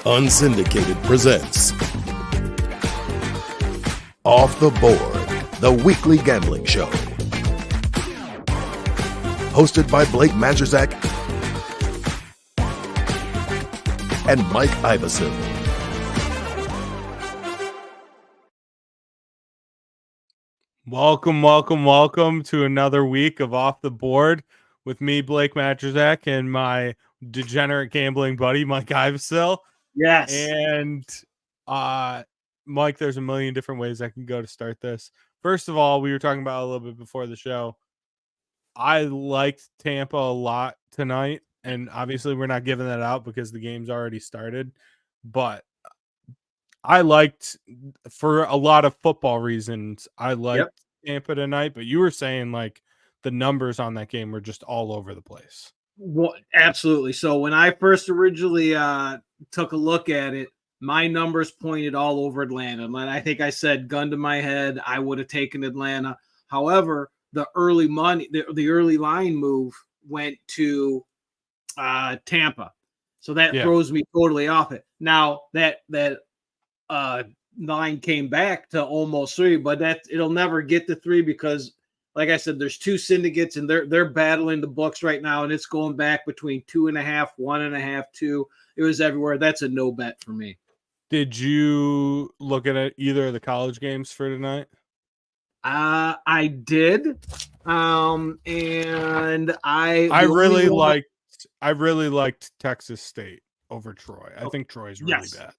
Unsyndicated presents Off the Board, the weekly gambling show. Hosted by Majchrzak and Mike Iavasile. Welcome to another week of Off the Board with me, Majchrzak, and my degenerate gambling buddy, Mike Iavasile. Yes. And Mike, there's a million different ways I can go to start this. First of all, we were talking about a little bit before the show. I liked Tampa a lot tonight, and obviously we're not giving that out because the game's already started, but I liked, for a lot of football reasons, I liked Tampa tonight, but you were saying like the numbers on that game were just all over the place. Well, absolutely. So when I first originally took a look at it, my numbers pointed all over Atlanta. And I think I said, gun to my head, I would have taken Atlanta. However, the early money, the early line move went to Tampa. So that throws me totally off it. Now that line came back to almost 3, but it'll never get to 3 because, like I said, there's 2 syndicates and they're battling the books right now, and it's going back between 2.5, 1.5, 2. It was everywhere. That's a no bet for me. Did you look at either of the college games for tonight? I did, and I really liked Texas State over Troy. I think Troy's really bad.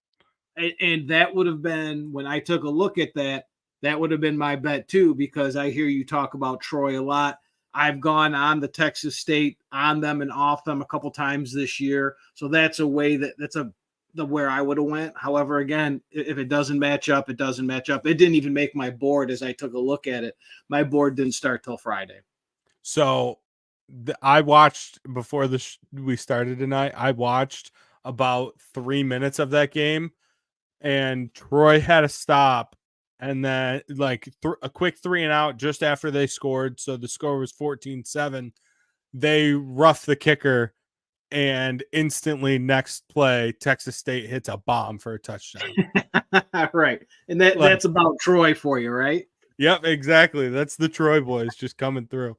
And that would have been, when I took a look at that would have been my bet too, because I hear you talk about Troy a lot. I've gone on the Texas State, on them and off them a couple times this year. So that's a way where I would have went. However, again, if it doesn't match up, it doesn't match up. It didn't even make my board as I took a look at it. My board didn't start till Friday. So I watched before we started tonight. I watched about 3 minutes of that game, and Troy had a stop, and then like a quick 3 and out just after they scored. So the score was 14-7. They roughed the kicker, and instantly next play, Texas State hits a bomb for a touchdown. Right. And that's about Troy for you, right? Yep, exactly. That's the Troy boys just coming through.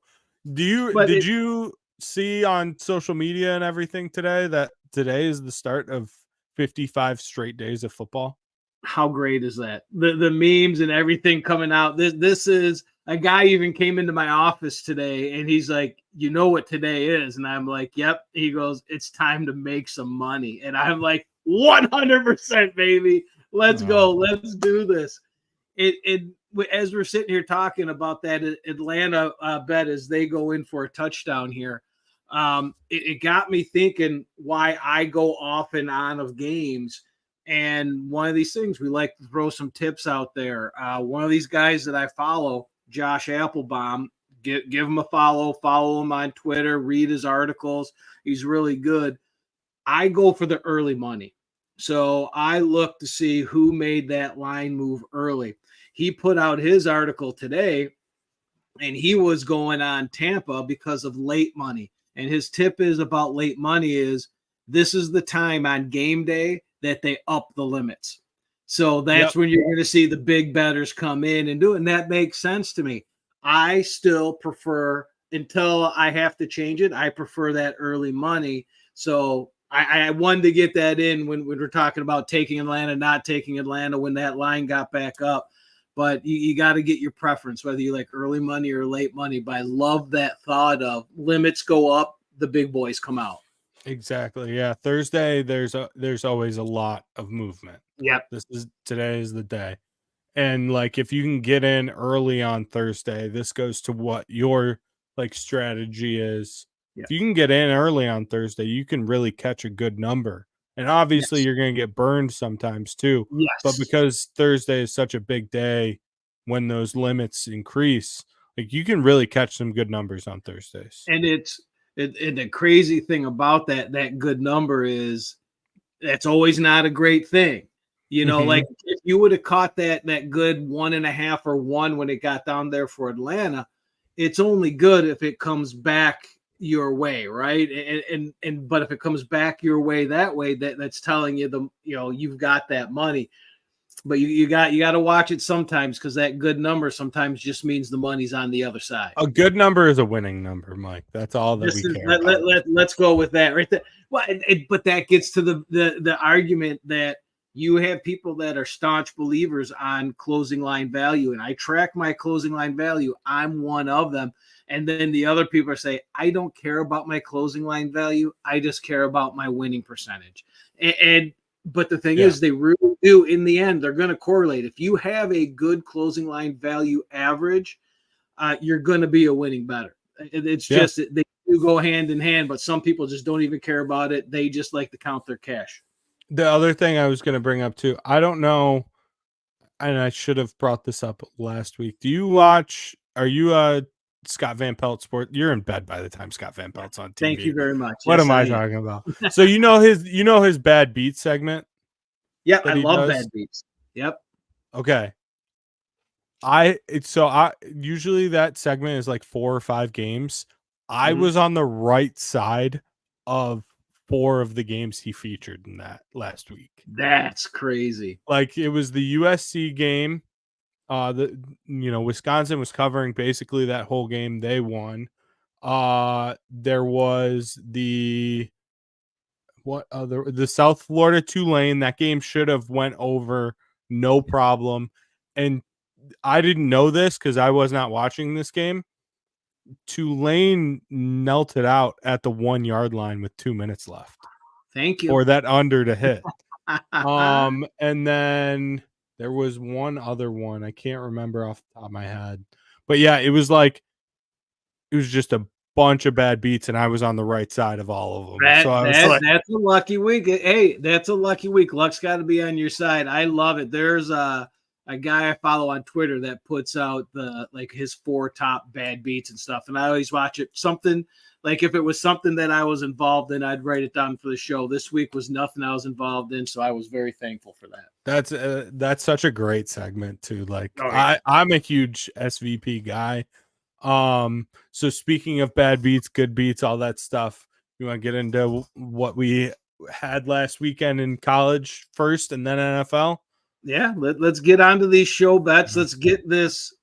Did you see on social media and everything today that today is the start of 55 straight days of football? How great is that? The memes and everything coming out. This is, a guy even came into my office today and he's like, you know what today is? And I'm like, yep. He goes, it's time to make some money. And I'm like, 100%, baby. Let's go. Let's do this. As we're sitting here talking about that Atlanta bet as they go in for a touchdown here, it got me thinking why I go off and on of games. And one of these things, we like to throw some tips out there. One of these guys that I follow, Josh Applebaum, give him a follow him on Twitter, read his articles. He's really good. I go for the early money. So I look to see who made that line move early. He put out his article today, and he was going on Tampa because of late money. And his tip is about late money is this is the time on game day that they up the limits. So that's when you're going to see the big bettors come in and do it. And that makes sense to me. I still prefer, until I have to change it, I prefer that early money. So I wanted to get that in when we're talking about taking Atlanta, not taking Atlanta when that line got back up. But you got to get your preference, whether you like early money or late money. But I love that thought of limits go up, the big boys come out. Exactly. Yeah. Thursday, there's always a lot of movement. Yep. Today is the day. And like, if you can get in early on Thursday, this goes to what your like strategy is. Yep. If you can get in early on Thursday, you can really catch a good number. And obviously you're going to get burned sometimes too. Yes. But because Thursday is such a big day when those limits increase, like you can really catch some good numbers on Thursdays. And and the crazy thing about that good number is that's always not a great thing. You know, like if you would have caught that good 1.5 or 1 when it got down there for Atlanta, it's only good if it comes back your way, right? And but if it comes back your way that way, that's telling you you've got that money. But you got to watch it sometimes, because that good number sometimes just means the money's on the other side. A good number is a winning number, Mike. That's all that we care about. Let's go with that right there. Well, but that gets to the argument that you have people that are staunch believers on closing line value, and I track my closing line value. I'm one of them. And then the other people say, I don't care about my closing line value. I just care about my winning percentage. But the thing is, they really do. In the end, they're going to correlate. If you have a good closing line value average, you're going to be a winning bettor. It's just they do go hand in hand, but some people just don't even care about it. They just like to count their cash. The other thing I was going to bring up too, I don't know, and I should have brought this up last week. Are you a Scott Van Pelt sport? You're in bed by the time Scott Van Pelt's on TV. Thank you very much. What am I talking about? So you know his bad beat segment? Yeah, I love bad beats. Yep. Okay. Usually that segment is like 4 or 5 games. I was on the right side of 4 of the games he featured in that last week. That's crazy. Like, it was the USC game. Wisconsin was covering basically that whole game. They won. There was the South Florida Tulane. That game should have went over no problem. And I didn't know this because I was not watching this game. Tulane knelt it out at the 1 yard line with 2 minutes left. Thank you. Or that under to hit. And then there was one other one. I can't remember off the top of my head. But yeah, it was just a bunch of bad beats, and I was on the right side of all of them. That's a lucky week. Hey, that's a lucky week. Luck's got to be on your side. I love it. There's a guy I follow on Twitter that puts out his 4 top bad beats and stuff, and I always watch it. Something like, if it was something that I was involved in, I'd write it down for the show. This week was nothing I was involved in, so I was very thankful for that. That's such a great segment too. I'm a huge SVP guy. So speaking of bad beats, good beats, all that stuff, you want to get into what we had last weekend in college first and then NFL? Yeah, let's get onto these show bets. Let's get this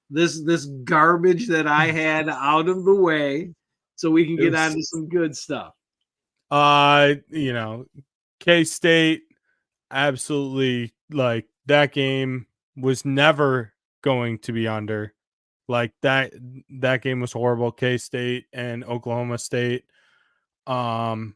garbage that I had out of the way, so we can get on to some good stuff. K-State, absolutely, like, that game was never going to be under. Like, that game was horrible. K-State and Oklahoma State. That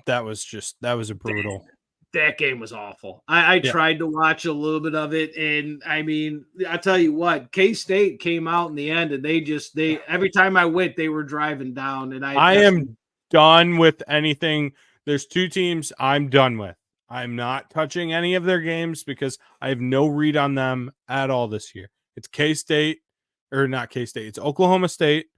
was a brutal. That game was awful. I tried to watch a little bit of it, and I mean, I tell you what, K-State came out in the end, and they every time I went, they were driving down, and I am done with anything. There's 2 teams I'm done with. I'm not touching any of their games because I have no read on them at all this year. It's K-State, or not K-State. It's Oklahoma State,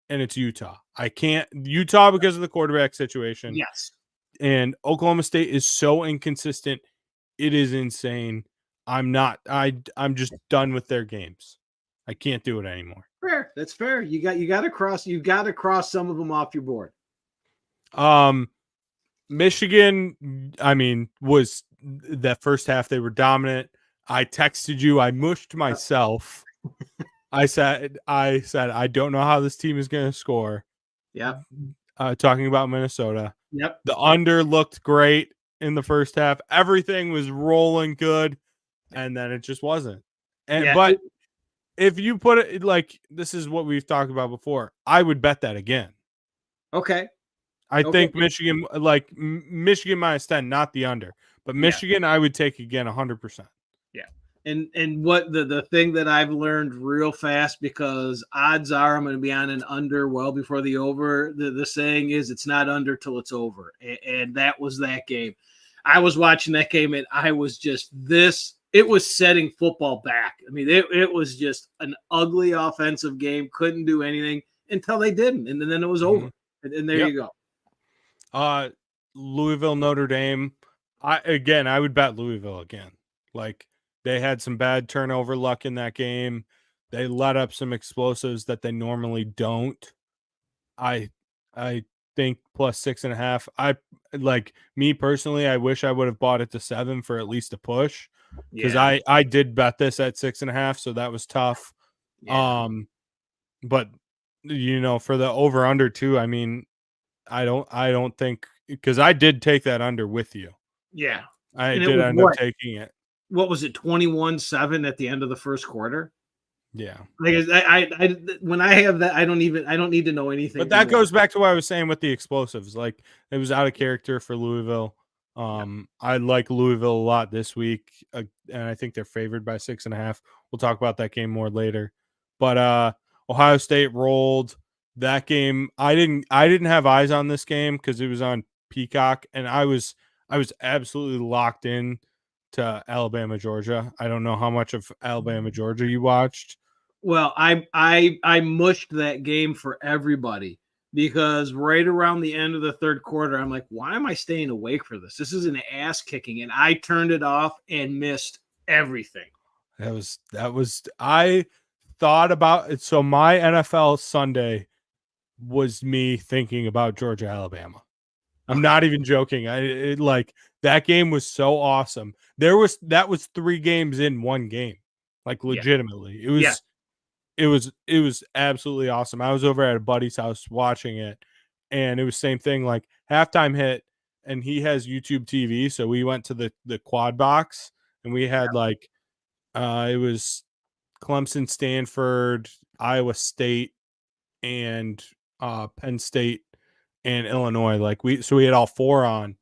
and it's Utah. I can't Utah because of the quarterback situation. Yes. And Oklahoma State is so inconsistent. It is insane. I'm just done with their games. I can't do it anymore. Fair. That's fair. You got to cross some of them off your board. Michigan, I mean, was that first half they were dominant. I texted you. I mushed myself. I said I don't know how this team is going to score. Yeah. Talking about Minnesota. Yep. The under looked great in the first half. Everything was rolling good, and then it just wasn't. But if you put it like, this is what we've talked about before, I would bet that again. Okay. I think Michigan minus 10, not the under, but Michigan I would take again 100%. Yeah. And what the thing that I've learned real fast, because odds are I'm going to be on an under well before the over. The saying is, it's not under till it's over. And that was that game. I was watching that game, and I was just it was setting football back. I mean, it was just an ugly offensive game. Couldn't do anything until they didn't. And then it was over. And there you go. Louisville, Notre Dame. I would bet Louisville again. Like, they had some bad turnover luck in that game. They let up some explosives that they normally don't. I think plus 6.5. I like me personally. I wish I would have bought it to 7 for at least a push, because I did bet this at 6.5, so that was tough. Yeah. But for the over under too. I mean, I don't think, because I did take that under with you. Yeah. I And it did was end up taking it. What was it? 21-7 at the end of the first quarter. Yeah. Like I when I have that, I don't need to know anything. But that goes back to what I was saying with the explosives. Like, it was out of character for Louisville. I like Louisville a lot this week, and I think they're favored by 6.5. We'll talk about that game more later. But Ohio State rolled that game. I didn't have eyes on this game because it was on Peacock, and I was absolutely locked in to Alabama, Georgia. I don't know how much of Alabama, Georgia you watched. Well, I mushed that game for everybody, because right around the end of the third quarter, I'm like, why am I staying awake for this? This is an ass kicking, and I turned it off and missed everything. That was I thought about it. So my NFL Sunday was me thinking about Georgia, Alabama. I'm not even joking. Like, that game was so awesome. That was 3 games in one game. Like, legitimately. It was absolutely awesome. I was over at a buddy's house watching it, and it was same thing. Like, halftime hit, and he has YouTube TV, so we went to the quad box, and we had it was Clemson, Stanford, Iowa State, and Penn State and Illinois. We had all 4 on,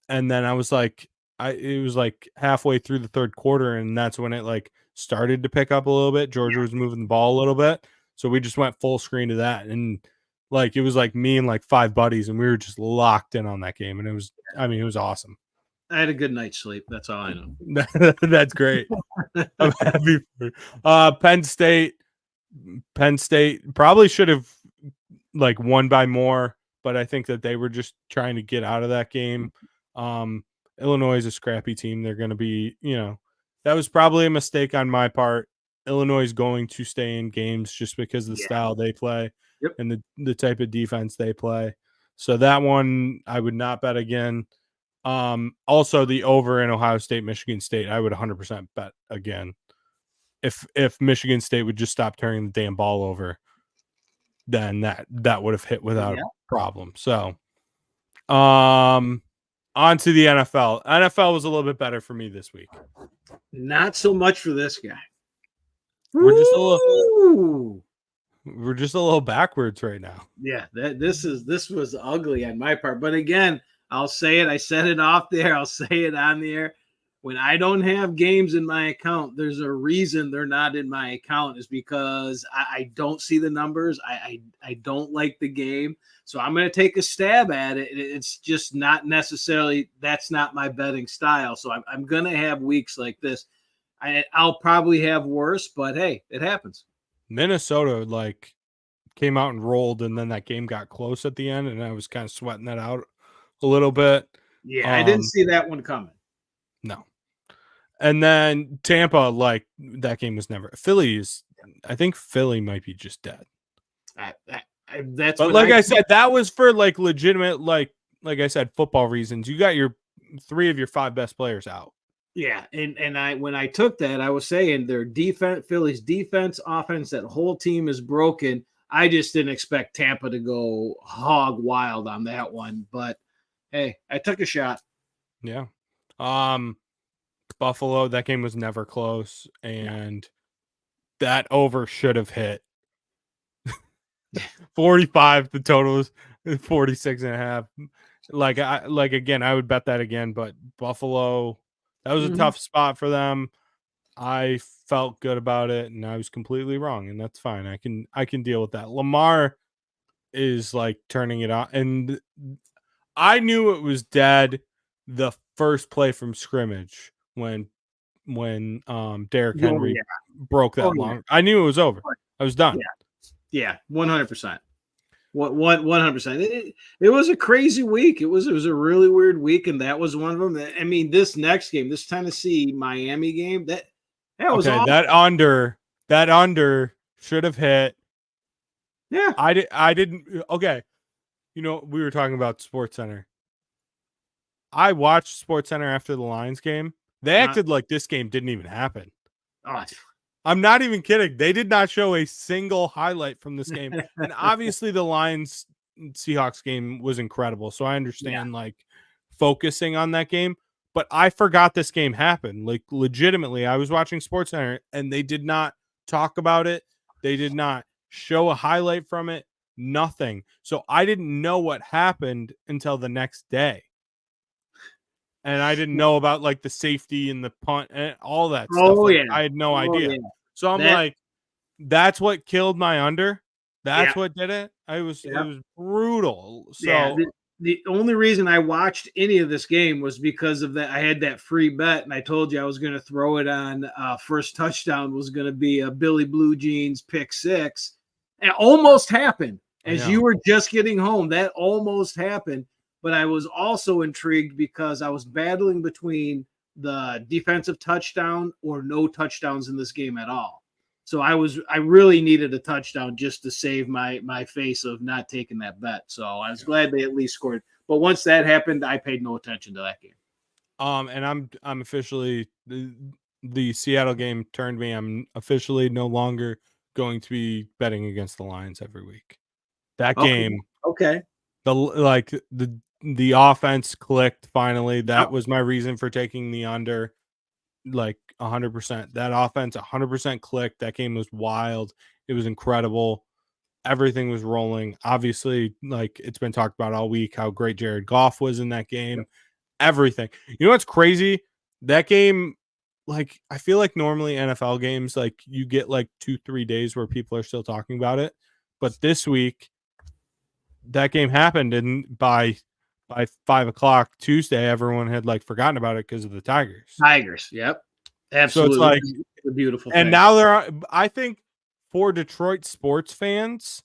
and then I was like, it was like halfway through the third quarter, and that's when it started to pick up a little bit. Georgia was moving the ball a little bit, so we just went full screen to that, and it was like me and 5 buddies, and we were just locked in on that game, and it was awesome. I had a good night's sleep. That's all I know. That's great. I'm happy for Penn State probably should have won by more, but I think that they were just trying to get out of that game. Illinois is a scrappy team. They're going to be, that was probably a mistake on my part. Illinois is going to stay in games just because of the style they play and the type of defense they play. So that one I would not bet again. Also the over in Ohio State, Michigan State, I would 100% bet again. If Michigan State would just stop turning the damn ball over, then that would have hit without a problem. So, on to the NFL. NFL was a little bit better for me this week. Not so much for this guy. We're just a little backwards right now. Yeah, this was ugly on my part. But again, I'll say it. I said it off there. I'll say it on the air. When I don't have games in my account, there's a reason they're not in my account, is because I don't see the numbers. I don't like the game. So I'm going to take a stab at it. It's just not necessarily, that's not my betting style. So I'm going to have weeks like this. I'll probably have worse, but hey, it happens. Minnesota came out and rolled, and then that game got close at the end, and I was kind of sweating that out a little bit. Yeah, I didn't see that one coming. No. And then Tampa, that game was never. I think Philly might be just dead. That's but I said, that was for legitimate, like I said, football reasons. You got your 3 of your 5 best players out. Yeah, and when I took that, I was saying their defense, Philly's defense, offense, that whole team is broken. I just didn't expect Tampa to go hog wild on that one, but hey, I took a shot. Yeah. Buffalo, that game was never close, and that over should have hit 45. The total is 46.5. Again, I would bet that again, but Buffalo, that was a tough spot for them. I felt good about it, and I was completely wrong, and that's fine. I can deal with that. Lamar is turning it on, and I knew it was dead the first play from scrimmage when Derrick Henry broke that long. I knew it was over. I was done. Yeah, 100%. 100%. It was a crazy week. It was a really weird week, and that was one of them. I mean, this next game, this Tennessee Miami game, that was okay. awesome. That under should have hit Yeah. I didn't. Okay. We were talking about SportsCenter. I watched SportsCenter after the Lions game. They acted like this game didn't even happen. Oh, I'm not even kidding. They did not show a single highlight from this game. And obviously the Lions Seahawks game was incredible. So I understand like focusing on that game, but I forgot this game happened. Like legitimately, I was watching SportsCenter and they did not talk about it. They did not show a highlight from it. Nothing. So I didn't know what happened until the next day. And I didn't know about like the safety and the punt and all that stuff. Oh, Like, yeah. I had no idea. Yeah. So I'm like, that's what killed my under. That's Yeah. what did it. It was brutal. So Yeah, the only reason I watched any of this game was because of that. I had that free bet, and I told you I was going to throw it on. First touchdown was going to be a Billy Blue Jeans pick six. It almost happened as you were just getting home. That almost happened. But I was also intrigued because I was battling between the defensive touchdown or no touchdowns in this game at all. So I really needed a touchdown just to save my face of not taking that bet. So I was glad they at least scored. But once that happened, I paid no attention to that game. And I'm officially the Seattle game turned me. I'm officially no longer going to be betting against the Lions every week. That game, okay. The offense clicked finally. That was my reason for taking the under, like 100%. That offense 100% clicked. That game was wild. It was incredible. Everything was rolling. Obviously, like it's been talked about all week how great Jared Goff was in that game. Everything. You know what's crazy? That game, like I feel like normally NFL games, like you get like 2-3 days where people are still talking about it. But this week, that game happened, and by 5:00 Tuesday, everyone had like forgotten about it because of the Tigers. Yep, absolutely. So it's like a beautiful and thing. now I think for Detroit sports fans,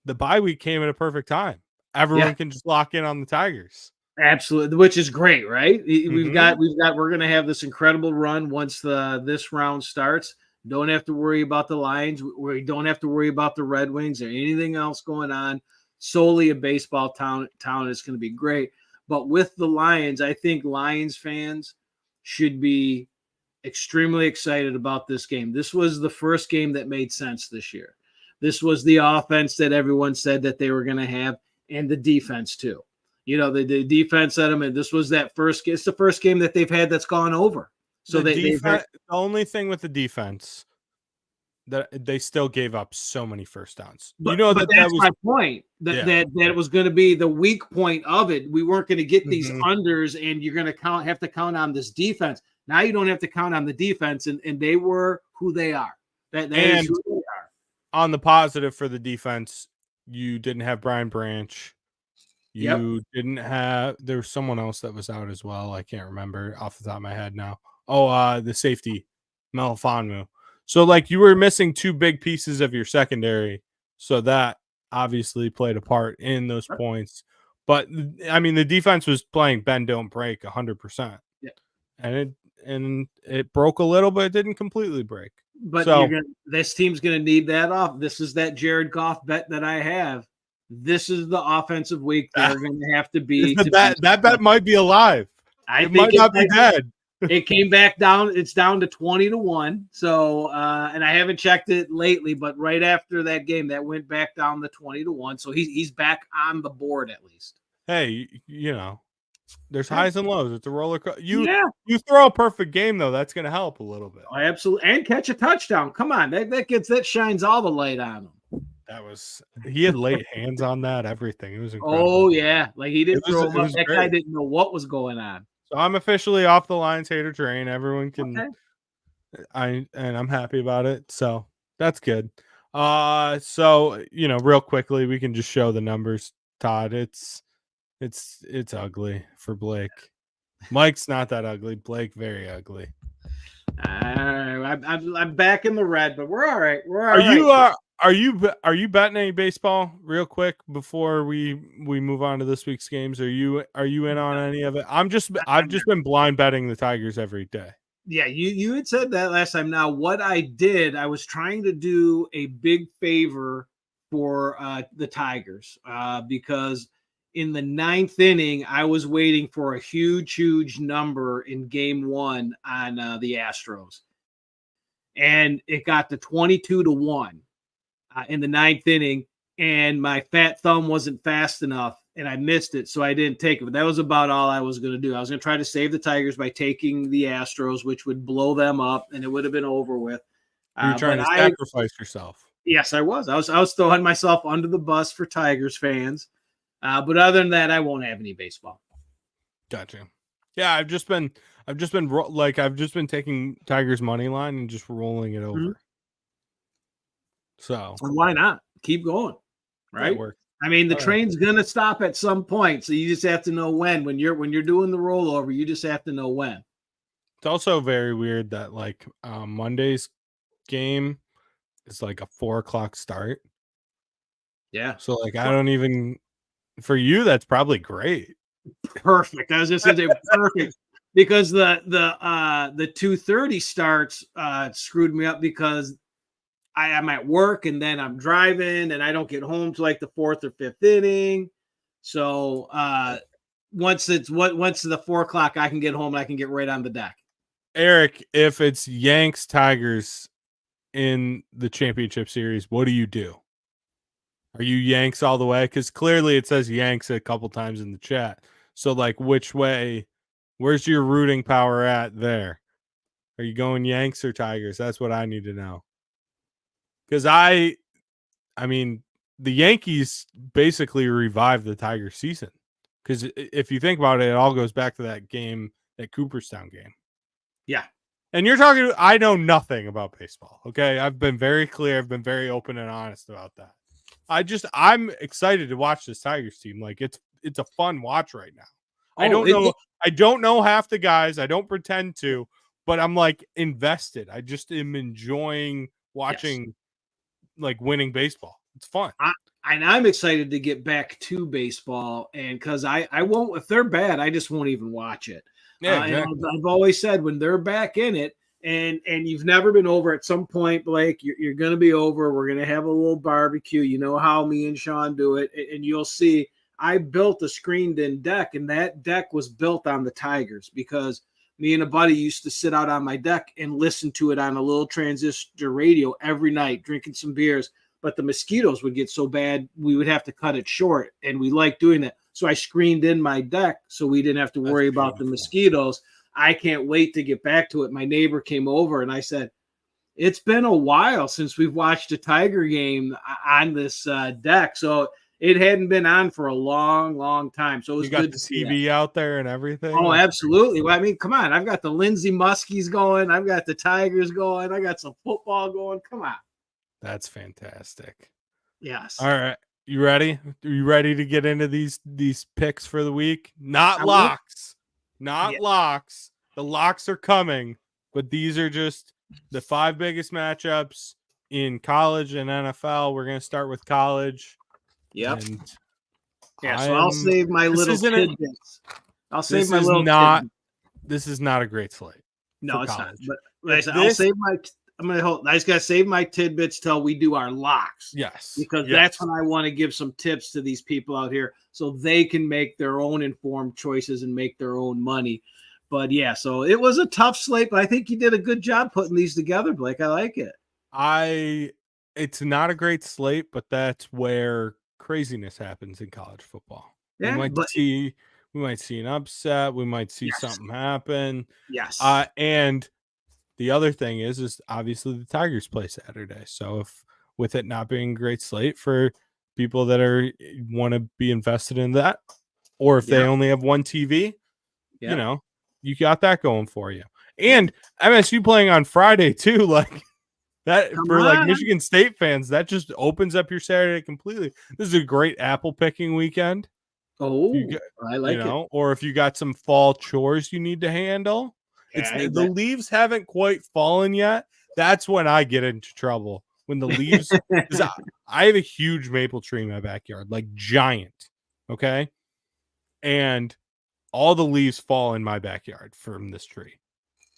the bye week came at a perfect time. Everyone can just lock in on the Tigers. Absolutely, which is great, right? We're going to have this incredible run once this round starts. Don't have to worry about the Lions. We don't have to worry about the Red Wings or anything else going on. Solely a baseball town is going to be great. But with the Lions, I think Lions fans should be extremely excited about this game. This was the first game that made sense this year. This was the offense that everyone said that they were going to have, and the defense too. You know, the defense at them, and this was that first. It's the first game that they've had that's gone over. So the only thing with the defense that they still gave up so many first downs. But that that's was my point. That it was going to be the weak point of it. We weren't going to get these unders, and you're going to have to count on this defense. Now you don't have to count on the defense, and they were who they are. That is who they are. On the positive for the defense, you didn't have Brian Branch. You didn't have. There was someone else that was out as well. I can't remember off the top of my head now. The safety, Melifonwu. So, like, you were missing two big pieces of your secondary. So that obviously played a part in those points. But, I mean, the defense was playing bend, don't break 100%. Yeah. And it broke a little, but it didn't completely break. But this team's going to need that off. This is that Jared Goff bet that I have. This is the offensive week they're going to have to be. That bet might be alive. It might not be dead. It came back down. It's down to 20-1. So, and I haven't checked it lately, but right after that game, that went back down to 20-1. So he's back on the board at least. Hey, there's highs and lows. It's a roller coaster. You throw a perfect game though, that's going to help a little bit. Oh, absolutely, and catch a touchdown. Come on, that shines all the light on him. He had laid hands on that. Everything. It was incredible. Oh yeah, like he didn't throw him up. That guy didn't know what was going on. So I'm officially off the Lions hater train. Everyone can, and I'm happy about it. So that's good. So real quickly, we can just show the numbers. Todd, it's ugly for Blake. Mike's not that ugly. Blake, very ugly. I'm back in the red, but we're all right. We're all right. Are you betting any baseball real quick before we move on to this week's games? Are you in on any of it? I've just been blind betting the Tigers every day. Yeah, you had said that last time. Now, what I did, I was trying to do a big favor for the Tigers because in the 9th inning, I was waiting for a huge number in game 1 on the Astros. And it got to 22-1 in the 9th inning. And my fat thumb wasn't fast enough and I missed it. So I didn't take it. But that was about all I was going to do. I was going to try to save the Tigers by taking the Astros, which would blow them up and it would have been over with. You're trying to sacrifice yourself. Yes, I was. I was throwing myself under the bus for Tigers fans. But other than that, I won't have any baseball. Gotcha. Yeah, I've just been taking Tigers money line and just rolling it over. Mm-hmm. So and why not? Keep going, right? I mean, the train's gonna stop at some point, so you just have to know when. When you're doing the rollover, you just have to know when. It's also very weird that like Monday's game is like a 4:00 start. Yeah. So like I don't even for you that's probably great. Perfect. I was just gonna say perfect because the 2:30 starts screwed me up because I'm at work and then I'm driving and I don't get home to like the 4th or 5th inning. So once the 4:00, I can get home and I can get right on the deck. Eric, if it's Yanks Tigers in the championship series, what do you do? Are you Yanks all the way? Because clearly it says Yanks a couple times in the chat. So like which way, where's your rooting power at there? Are you going Yanks or Tigers? That's what I need to know. Because I mean, the Yankees basically revived the Tiger season. Because if you think about it, it all goes back to that game, that Cooperstown game. Yeah. And you're talking, I know nothing about baseball. Okay. I've been very clear. I've been very open and honest about that. I'm excited to watch this Tigers team. Like it's a fun watch right now. I don't know half the guys. I don't pretend to, but I'm like invested. I just am enjoying watching like winning baseball. It's fun. I'm excited to get back to baseball, and because I won't, if they're bad, I just won't even watch it. Yeah, exactly. And I've always said when they're back in it, and you've never been over at some point, Blake, you're going to be over. We're going to have a little barbecue. You know how me and Sean do it, and you'll see. I built a screened-in deck, and that deck was built on the Tigers because me and a buddy used to sit out on my deck and listen to it on a little transistor radio every night, drinking some beers. But the mosquitoes would get so bad, we would have to cut it short. And we liked doing that. So I screened in my deck so we didn't have to worry about the mosquitoes. I can't wait to get back to it. My neighbor came over and I said, it's been a while since we've watched a Tiger game on this deck. So it hadn't been on for a long time. So it was good to see the TV out there and everything. Oh, absolutely. Well, I mean, come on. I've got the Lindsey Muskies going. I've got the Tigers going. I got some football going. Come on. That's fantastic. Yes. All right. You ready? Are you ready to get into these picks for the week? Not locks. Not locks. The locks are coming, but these are just the 5 biggest matchups in college and NFL. We're going to start with college. Yep. So I'll save my little tidbits. This is not a great slate. No, it's not. But I'll save my. I just got to save my tidbits till we do our locks. Yes. Because that's when I want to give some tips to these people out here so they can make their own informed choices and make their own money. But yeah, so it was a tough slate, but I think you did a good job putting these together, Blake. I like it. It's not a great slate, but that's where craziness happens in college football. Yeah, we might see an upset. We might see something happen. Yes. And the other thing is obviously the Tigers play Saturday. So if with it not being a great slate for people that want to be invested in that, or if they only have one TV, you know, you got that going for you. And MSU playing on Friday too, like that like Michigan State fans, that just opens up your Saturday completely. This is a great apple picking weekend. Oh, I like it. Or if you got some fall chores you need to handle. The leaves haven't quite fallen yet. That's when I get into trouble. When the leaves, I have a huge maple tree in my backyard, like giant. Okay. And all the leaves fall in my backyard from this tree.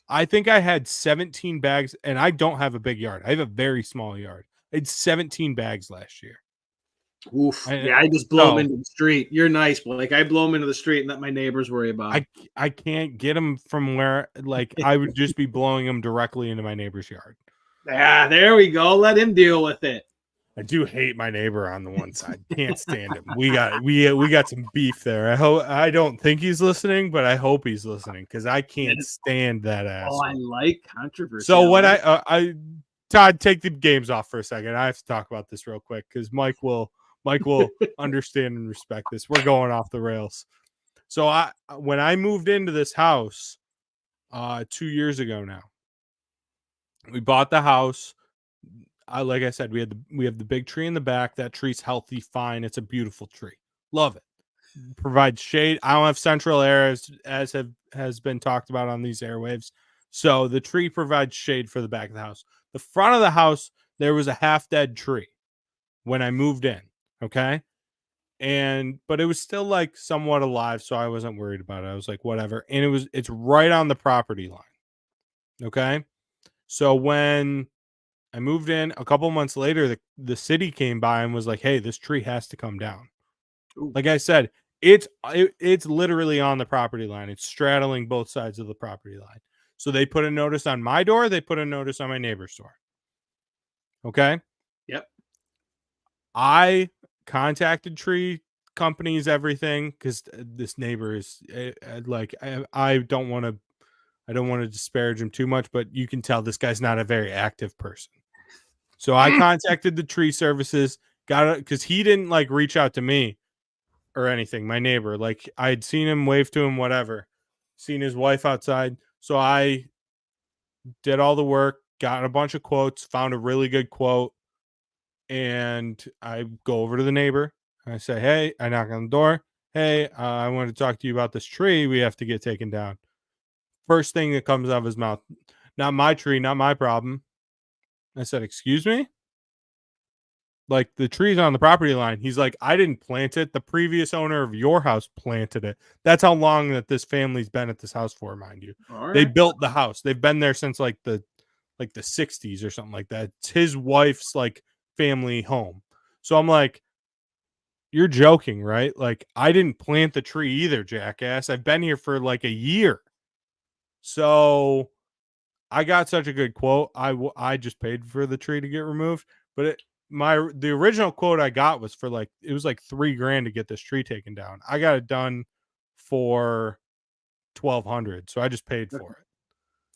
I think I had 17 bags, and I don't have a big yard. I have a very small yard. I had 17 bags last year. Oof. Yeah, I just blow them into the street. You're nice, Blake. I blow them into the street and let my neighbors worry about it. I can't get them from where, like, I would just be blowing them directly into my neighbor's yard. Ah, there we go. Let him deal with it. I do hate my neighbor on the one side. Can't stand him. We got some beef there. I don't think he's listening, but I hope he's listening because I can't stand that ass. Oh, I like controversy. So when I Todd, take the games off for a second. I have to talk about this real quick because Mike will understand and respect this. We're going off the rails. So when I moved into this house 2 years ago now, we bought the house. Like I said, we have the big tree in the back. That tree's healthy, fine. It's a beautiful tree. Love it. Provides shade. I don't have central air as has been talked about on these airwaves. So the tree provides shade for the back of the house. The front of the house, there was a half dead tree when I moved in. Okay. But it was still like somewhat alive, so I wasn't worried about it. I was like, whatever. And it's right on the property line. Okay. So when I moved in a couple months later, the city came by and was like, hey, this tree has to come down. Ooh. Like I said, it's literally on the property line. It's straddling both sides of the property line. So they put a notice on my door. They put a notice on my neighbor's door. Okay. Yep. I contacted tree companies, everything, because this neighbor is like, I don't want to disparage him too much, but you can tell this guy's not a very active person. So I contacted the tree services, got it, because he didn't like reach out to me or anything. My neighbor, like I'd seen him, wave to him, whatever, seen his wife outside. So I did all the work, got a bunch of quotes, found a really good quote. And I go over to the neighbor. I say, hey, I knock on the door. Hey, I want to talk to you about this tree we have to get taken down. First thing that comes out of his mouth, not my tree, not my problem. I said, excuse me? Like, the tree's on the property line. He's like, I didn't plant it. The previous owner of your house planted it. That's how long that this family's been at this house for, mind you. All right. They built the house. They've been there since like the 60s or something like that. It's his wife's like family home. So I'm like, you're joking, right? Like, I didn't plant the tree either, jackass. I've been here for like a year. So I got such a good quote. I just paid for the tree to get removed, but the original quote I got was for like, it was like $3,000 to get this tree taken down. I got it done for $1,200, so I just paid for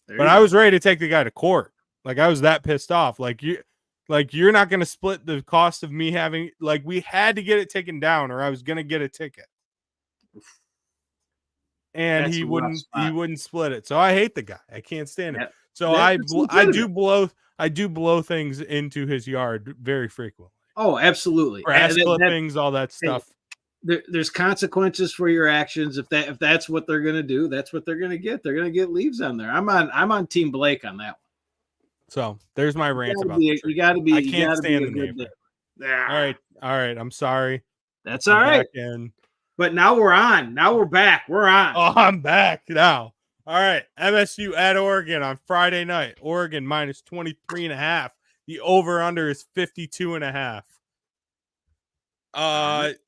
it. But I was ready to take the guy to court. Like, I was that pissed off. Like, you're not going to split the cost of me having, like, we had to get it taken down or I was going to get a ticket. And he wouldn't split it. So I hate the guy. I can't stand him. So I do blow things into his yard very frequently. Oh, absolutely. Grass clippings, all that stuff. There's consequences for your actions. If that's what they're gonna do, that's what they're gonna get. They're gonna get leaves on there. I'm on Team Blake on that one. So there's my rant about you gotta be. I can't stand the neighbor. Yeah. All right. I'm sorry. That's all right. But now we're on. Now we're back. We're on. Oh, I'm back now. All right. MSU at Oregon on Friday night. Oregon minus 23.5. The over-under is 52.5.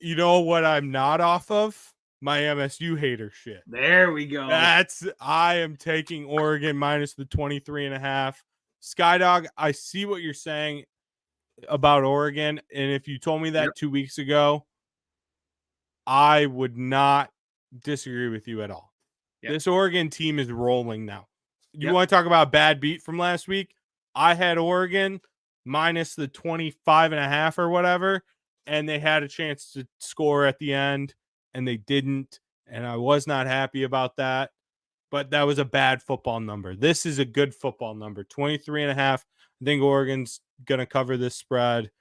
You know what I'm not off of? My MSU hater shit. There we go. I am taking Oregon minus the 23.5. Skydog, I see what you're saying about Oregon. And if you told me that 2 weeks ago, I would not disagree with you at all. Yep. This Oregon team is rolling now. You want to talk about a bad beat from last week? I had Oregon minus the 25.5 or whatever, and they had a chance to score at the end, and they didn't, and I was not happy about that. But that was a bad football number. This is a good football number, 23.5. I think Oregon's going to cover this spread.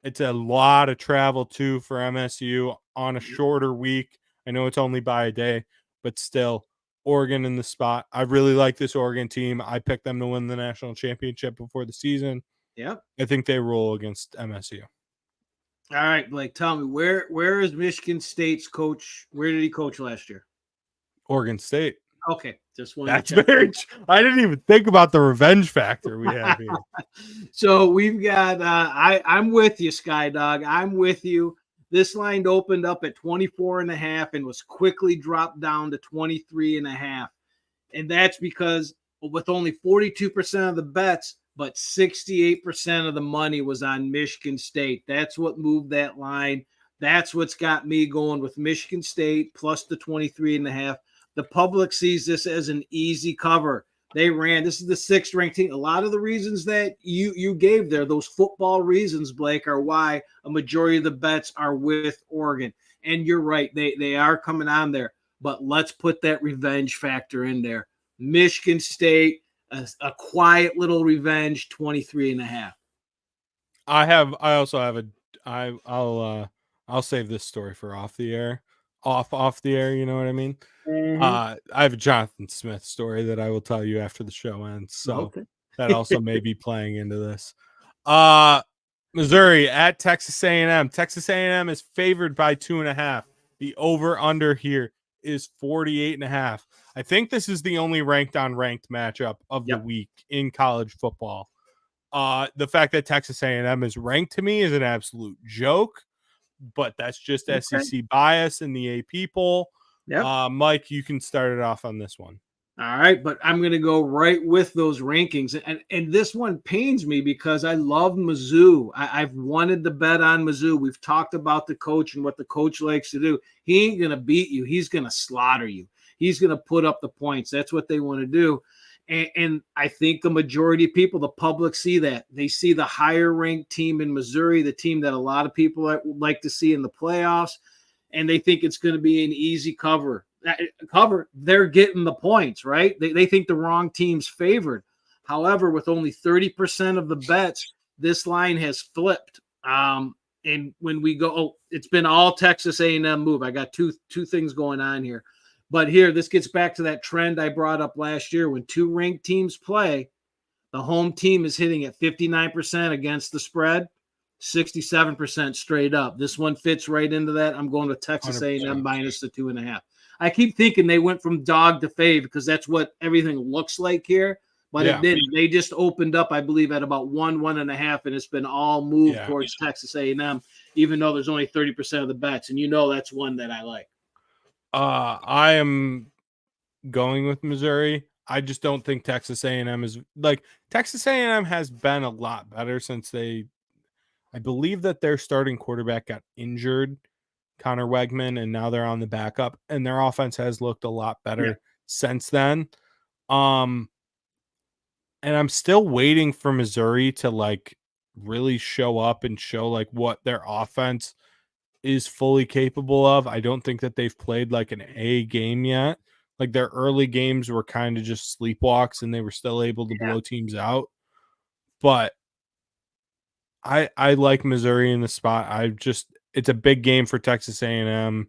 It's a lot of travel, too, for MSU on a shorter week. I know it's only by a day, but still, Oregon in the spot. I really like this Oregon team. I picked them to win the national championship before the season. Yeah. I think they roll against MSU. All right, Blake, tell me, where is Michigan State's coach? Where did he coach last year? Oregon State. Okay, just wanted That's to check. very. I didn't even think about the revenge factor we have here. So we've got I'm with you, Sky Dog. I'm with you. This line opened up at 24.5 and was quickly dropped down to 23.5. And that's because with only 42% of the bets, but 68% of the money was on Michigan State. That's what moved that line. That's what's got me going with Michigan State plus the 23.5. The public sees this as an easy cover. They ran. This is the 6th ranked team. A lot of the reasons that you gave there, those football reasons, Blake, are why a majority of the bets are with Oregon. And you're right. They are coming on there. But let's put that revenge factor in there. Michigan State, a quiet little revenge, 23.5. I also have I'll save this story for off the air. Off the air, you know what I mean? I have a Jonathan Smith story that I will tell you after the show ends. So Okay. that also may be playing into this. Missouri at Texas A&M. Texas A&M is favored by 2.5. The over under here is 48.5. I think this is the only ranked on ranked matchup of the week in college football. The fact that Texas A&M is ranked to me is an absolute joke, but that's just SEC bias in the AP poll. Yep. Mike, you can start it off on this one. All right, but I'm going to go right with those rankings. And this one pains me because I love Mizzou. I've wanted to bet on Mizzou. We've talked about the coach and what the coach likes to do. He ain't going to beat you. He's going to slaughter you. He's going to put up the points. That's what they want to do. And I think the majority of people, the public, see that. They see the higher ranked team in Missouri, the team that a lot of people like to see in the playoffs, and they think it's going to be an easy cover. They're getting the points, right? They think the wrong team's favored. However, with only 30% of the bets, this line has flipped. And when we go, it's been all Texas A&M move. I got two things going on here. But here, this gets back to that trend I brought up last year. When two ranked teams play, the home team is hitting at 59% against the spread, 67% straight up. This one fits right into that. I'm going with Texas 100%. A&M minus the 2.5. I keep thinking they went from dog to fave because that's what everything looks like here, but it didn't. They just opened up, I believe, at about 1.5, and it's been all moved towards Texas A&M, even though there's only 30% of the bets, and that's one that I like. I am going with Missouri. I just don't think Texas A&M is like Texas A&M has been a lot better since I believe that their starting quarterback got injured, Connor Wegman, and now they're on the backup, and their offense has looked a lot better since then. And I'm still waiting for Missouri to like really show up and show like what their offense is fully capable of. I don't think that they've played like an A game yet. Like their early games were kind of just sleepwalks and they were still able to blow teams out. But I like Missouri in the spot. It's a big game for Texas A&M,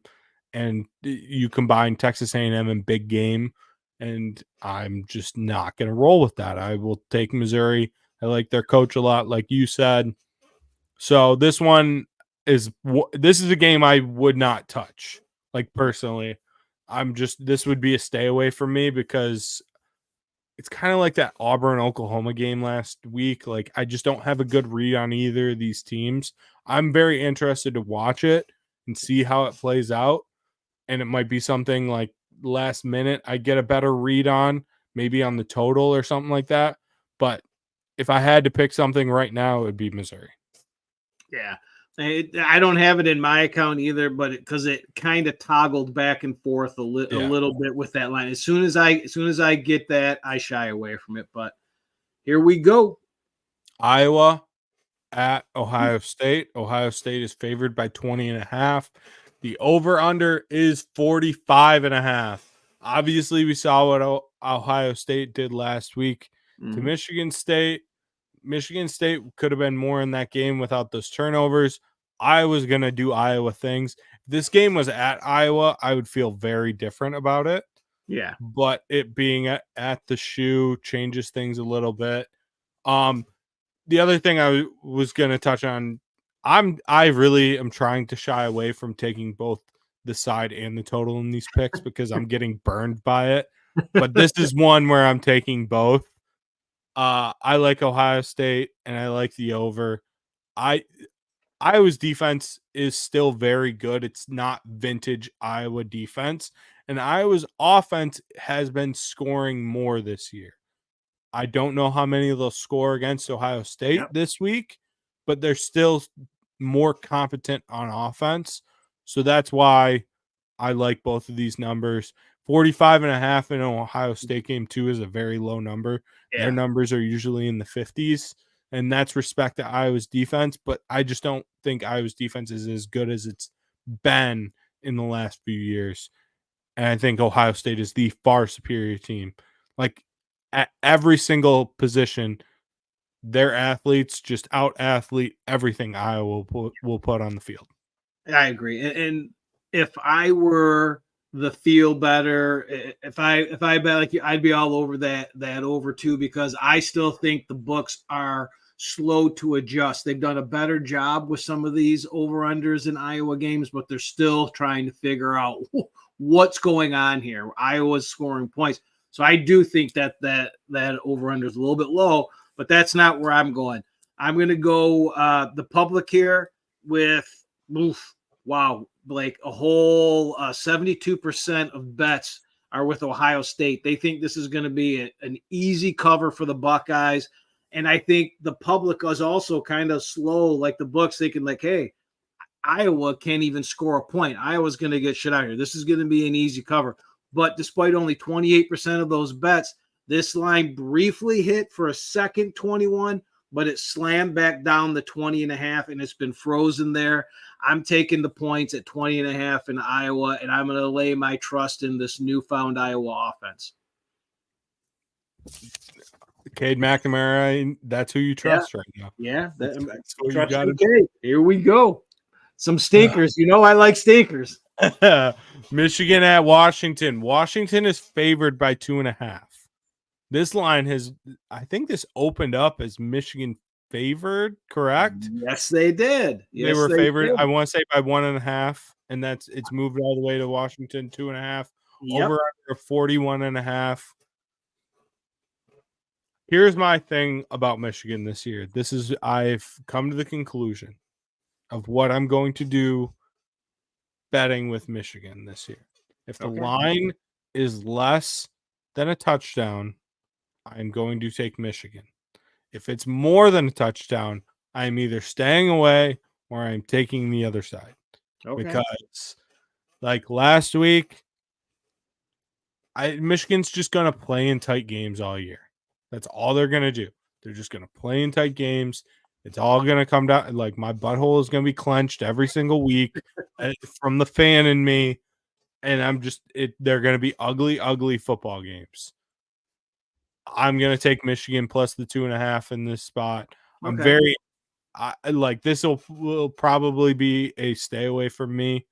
and you combine Texas A&M and big game, and I'm just not going to roll with that. I will take Missouri. I like their coach a lot, like you said. So this is a game I would not touch. Like personally, this would be a stay away from me because it's kind of like that Auburn Oklahoma game last week. Like I just don't have a good read on either of these teams. I'm very interested to watch it and see how it plays out. And it might be something like last minute I get a better read on, maybe on the total or something like that. But if I had to pick something right now, it would be Missouri. Yeah. I don't have it in my account either, but because it kind of toggled back and forth a little bit with that line. As soon as I get that, I shy away from it. But here we go. Iowa at Ohio State. Ohio State is favored by 20.5. The over-under is 45.5. Obviously, we saw what Ohio State did last week to Michigan State. Michigan State could have been more in that game without those turnovers. I was going to do Iowa things. If this game was at Iowa, I would feel very different about it. Yeah. But it being at the shoe changes things a little bit. The other thing I was going to touch on, I really am trying to shy away from taking both the side and the total in these picks because I'm getting burned by it. but this is one where I'm taking both. I like Ohio State and I like the over. Iowa's defense is still very good. It's not vintage Iowa defense, and Iowa's offense has been scoring more this year. I don't know how many they'll score against Ohio State this week, but they're still more competent on offense. So that's why I like both of these numbers. 45.5 in an Ohio State game, too, is a very low number. Yeah. Their numbers are usually in the 50s, and that's respect to Iowa's defense. But I just don't think Iowa's defense is as good as it's been in the last few years. And I think Ohio State is the far superior team. Like, at every single position, their athletes just out-athlete everything Iowa will put on the field. I agree. And if I were the feel better, if I bet like you, I'd be all over that over too, because I still think the books are slow to adjust. They've done a better job with some of these over-unders in Iowa games, but they're still trying to figure out what's going on here. Iowa's scoring points. So I do think that over-under is a little bit low, but that's not where I'm going. I'm going to go the public here with wow, Blake, a whole 72% of bets are with Ohio State. They think this is going to be an easy cover for the Buckeyes. And I think the public is also kind of slow, like the books, thinking like, hey, Iowa can't even score a point. Iowa's going to get shit out here. This is going to be an easy cover. But despite only 28% of those bets, this line briefly hit for a second 21, but it slammed back down the 20.5, and it's been frozen there. I'm taking the points at 20.5 in Iowa, and I'm going to lay my trust in this newfound Iowa offense. Cade McNamara, that's who you trust right now. Yeah, that's what you got. Here we go. Some stinkers. I like stinkers. Michigan at Washington. Washington is favored by 2.5. This line I think this opened up as Michigan favored, correct? Yes, they did. They were favored, I want to say by 1.5, and it's moved all the way to Washington 2.5. Over under 41.5. Here's my thing about Michigan this year. I've come to the conclusion of what I'm going to do betting with Michigan this year. If the line is less than a touchdown, I'm going to take Michigan. If it's more than a touchdown, I'm either staying away or I'm taking the other side. Because like last week, Michigan's just going to play in tight games all year. That's all they're going to do. They're just going to play in tight games. It's all going to come down. Like my butthole is going to be clenched every single week from the fan in me. And they're going to be ugly, ugly football games. I'm going to take Michigan plus the 2.5 in this spot. I'm this will probably be a stay away from me.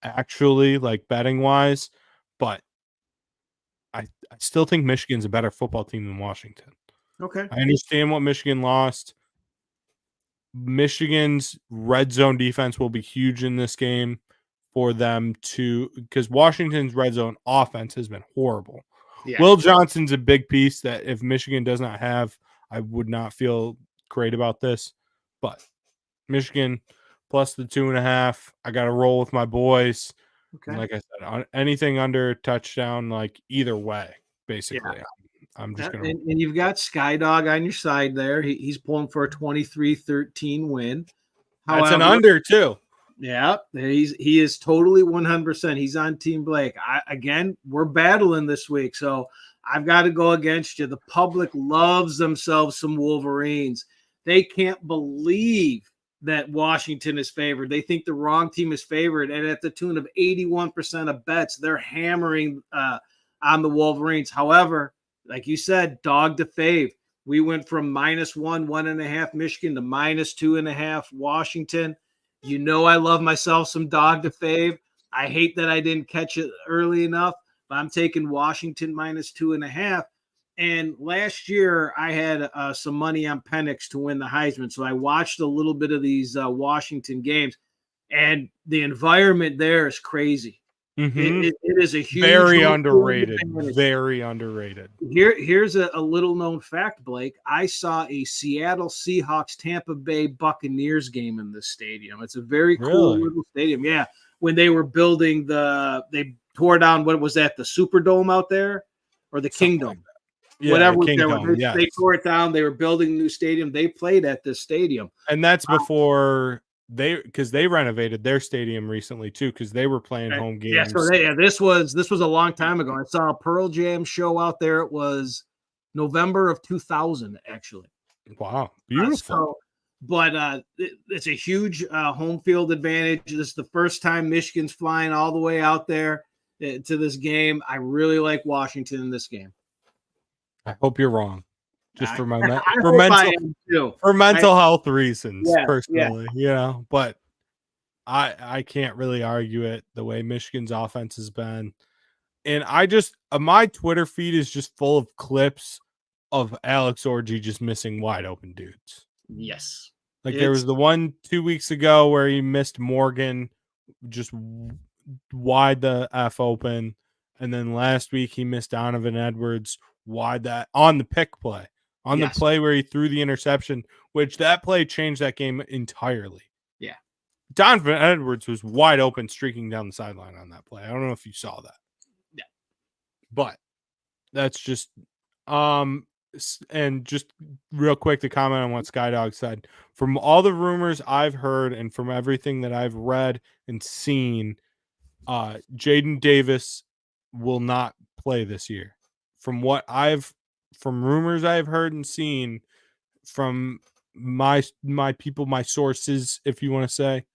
Actually, like betting wise, but I still think Michigan's a better football team than Washington. Okay. I understand what Michigan lost. Michigan's red zone defense will be huge in this game for them because Washington's red zone offense has been horrible. Yeah. Will Johnson's a big piece that if Michigan does not have, I would not feel great about this. But Michigan plus the 2.5. I got to roll with my boys. Okay. And like I said, anything under touchdown, like either way, basically. Yeah. I'm just going to. And you've got Skydog on your side there. He's pulling for a 23-13 win. That's an under, too. Yeah, he is totally 100%. He's on Team Blake. We're battling this week, so I've got to go against you. The public loves themselves some Wolverines. They can't believe that Washington is favored. They think the wrong team is favored, and at the tune of 81% of bets, they're hammering on the Wolverines. However, like you said, dog to fave. We went from -1.5 Michigan to -2.5 Washington. I love myself some dog to fave. I hate that I didn't catch it early enough, but I'm taking Washington -2.5. And last year I had some money on Penix to win the Heisman. So I watched a little bit of these Washington games, and the environment there is crazy. It is a huge, very home field underrated. advantage. Very underrated. Here's a little known fact, Blake. I saw a Seattle Seahawks Tampa Bay Buccaneers game in this stadium. It's a very cool Really? little stadium. Yeah, when they were building they tore down, what was that, the Superdome out there or the Something Kingdom? like Yeah, Whatever the was there. Kingdom, They, yes. they tore it down. They were building a new stadium. They played at this stadium. And that's before because they renovated their stadium recently too, because they were playing home games. Yeah, so this was a long time ago. I saw a Pearl Jam show out there. It was November of 2000, actually. Wow, beautiful. It's a huge home field advantage. This is the first time Michigan's flying all the way out there to this game. I really like Washington in this game. I hope you're wrong. Just for my for mental health reasons, Yeah, personally, but I can't really argue it the way Michigan's offense has been. And I just my Twitter feed is just full of clips of Alex Orji just missing wide open dudes. Yes. Like there was the one 2 weeks ago where he missed Morgan just wide the F open. And then last week he missed Donovan Edwards wide that on the pick play, on the play where he threw the interception, which that play changed that game entirely. Yeah. Donovan Edwards was wide open streaking down the sideline on that play. I don't know if you saw that. Yeah. But that's just and just real quick to comment on what Skydog said. From all the rumors I've heard and from everything that I've read and seen, Jaden Davis will not play this year. From rumors I've heard and seen from my people, my sources, if you want to say,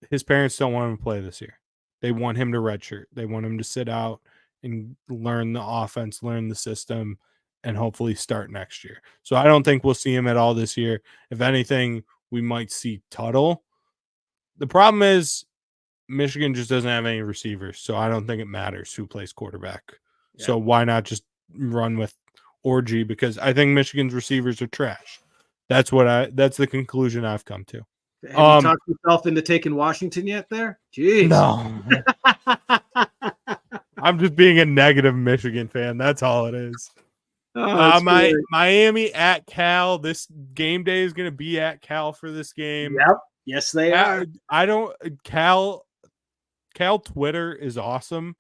his parents don't want him to play this year. They want him to redshirt. They want him to sit out and learn the offense, learn the system, and hopefully start next year. So I don't think we'll see him at all this year. If anything, we might see Tuttle. The problem is Michigan just doesn't have any receivers, so I don't think it matters who plays quarterback. Yeah. So why not just run with Orji? Because I think Michigan's receivers are trash. That's the conclusion I've come to. Have you talked yourself into taking Washington yet there? Jeez. No. I'm just being a negative Michigan fan. That's all it is. Miami at Cal. This game day is going to be at Cal for this game. Yep. Yes, they are. Cal Twitter is awesome,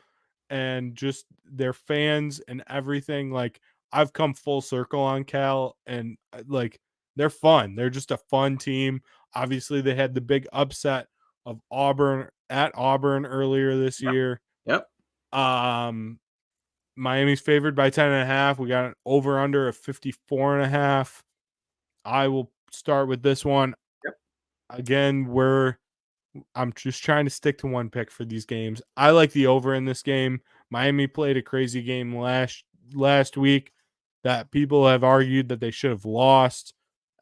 and just their fans and everything. Like I've come full circle on Cal, and like they're fun. They're just a fun team. Obviously, they had the big upset of Auburn earlier this year. Yep. Miami's favored by 10.5. We got an over under of 54.5. I will start with this one. Yep. Again, I'm just trying to stick to one pick for these games. I like the over in this game. Miami played a crazy game last week that people have argued that they should have lost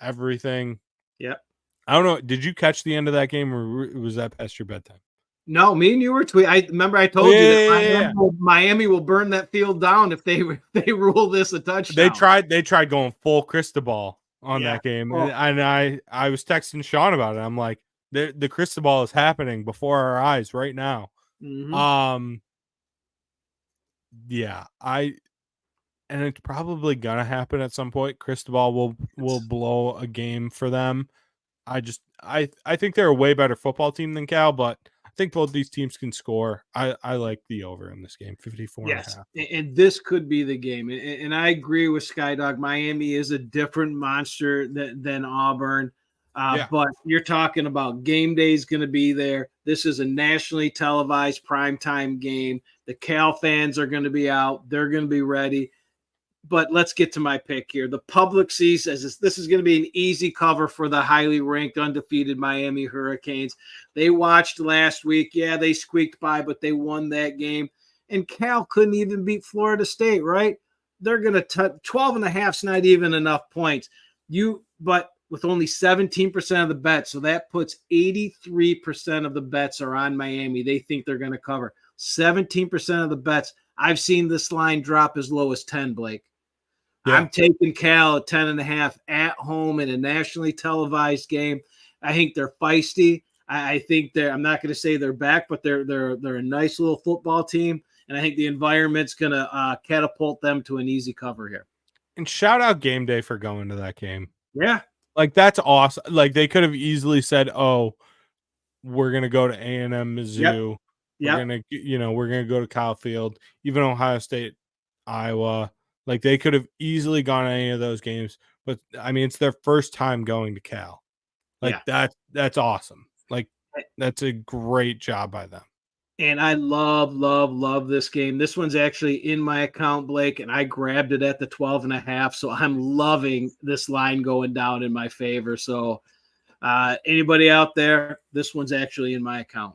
everything. Yep. I don't know. Did you catch the end of that game, or was that past your bedtime? No, me and you were tweeting. I remember I told you that Miami will burn that field down if they rule this a touchdown. They tried going full Cristobal on that game, and I was texting Sean about it. I'm like, the Cristobal is happening before our eyes right now. Mm-hmm. Yeah, and it's probably gonna happen at some point. Cristobal will blow a game for them. I think they're a way better football team than Cal, but I think both these teams can score. I like the over in this game, 54.5. And this could be the game. And I agree with Skydog. Miami is a different monster than Auburn. But you're talking about game day is going to be there. This is a nationally televised primetime game. The Cal fans are going to be out. They're going to be ready. But let's get to my pick here. The public sees as this is going to be an easy cover for the highly ranked, undefeated Miami Hurricanes. They watched last week. Yeah, they squeaked by, but they won that game. And Cal couldn't even beat Florida State, right? They're going to 12.5 is not even enough points. But with only 17% of the bets, so that puts 83% of the bets are on Miami. They think they're going to cover. 17% of the bets. I've seen this line drop as low as 10, Blake. Yeah. I'm taking Cal at 10.5 at home in a nationally televised game. I think they're feisty. I think I'm not going to say they're back, but they're a nice little football team. And I think the environment's going to catapult them to an easy cover here. And shout out Game Day for going to that game. Yeah. Like, that's awesome. Like, they could have easily said, oh, we're going to go to A&M Mizzou. Yep. We're going to go to Kyle Field, even Ohio State, Iowa. Like, they could have easily gone to any of those games. But, I mean, it's their first time going to Cal. Like, that's awesome. Like, that's a great job by them. And I love this game. This one's actually in my account, Blake, and I grabbed it at the 12.5. So I'm loving this line going down in my favor. So anybody out there, this one's actually in my account.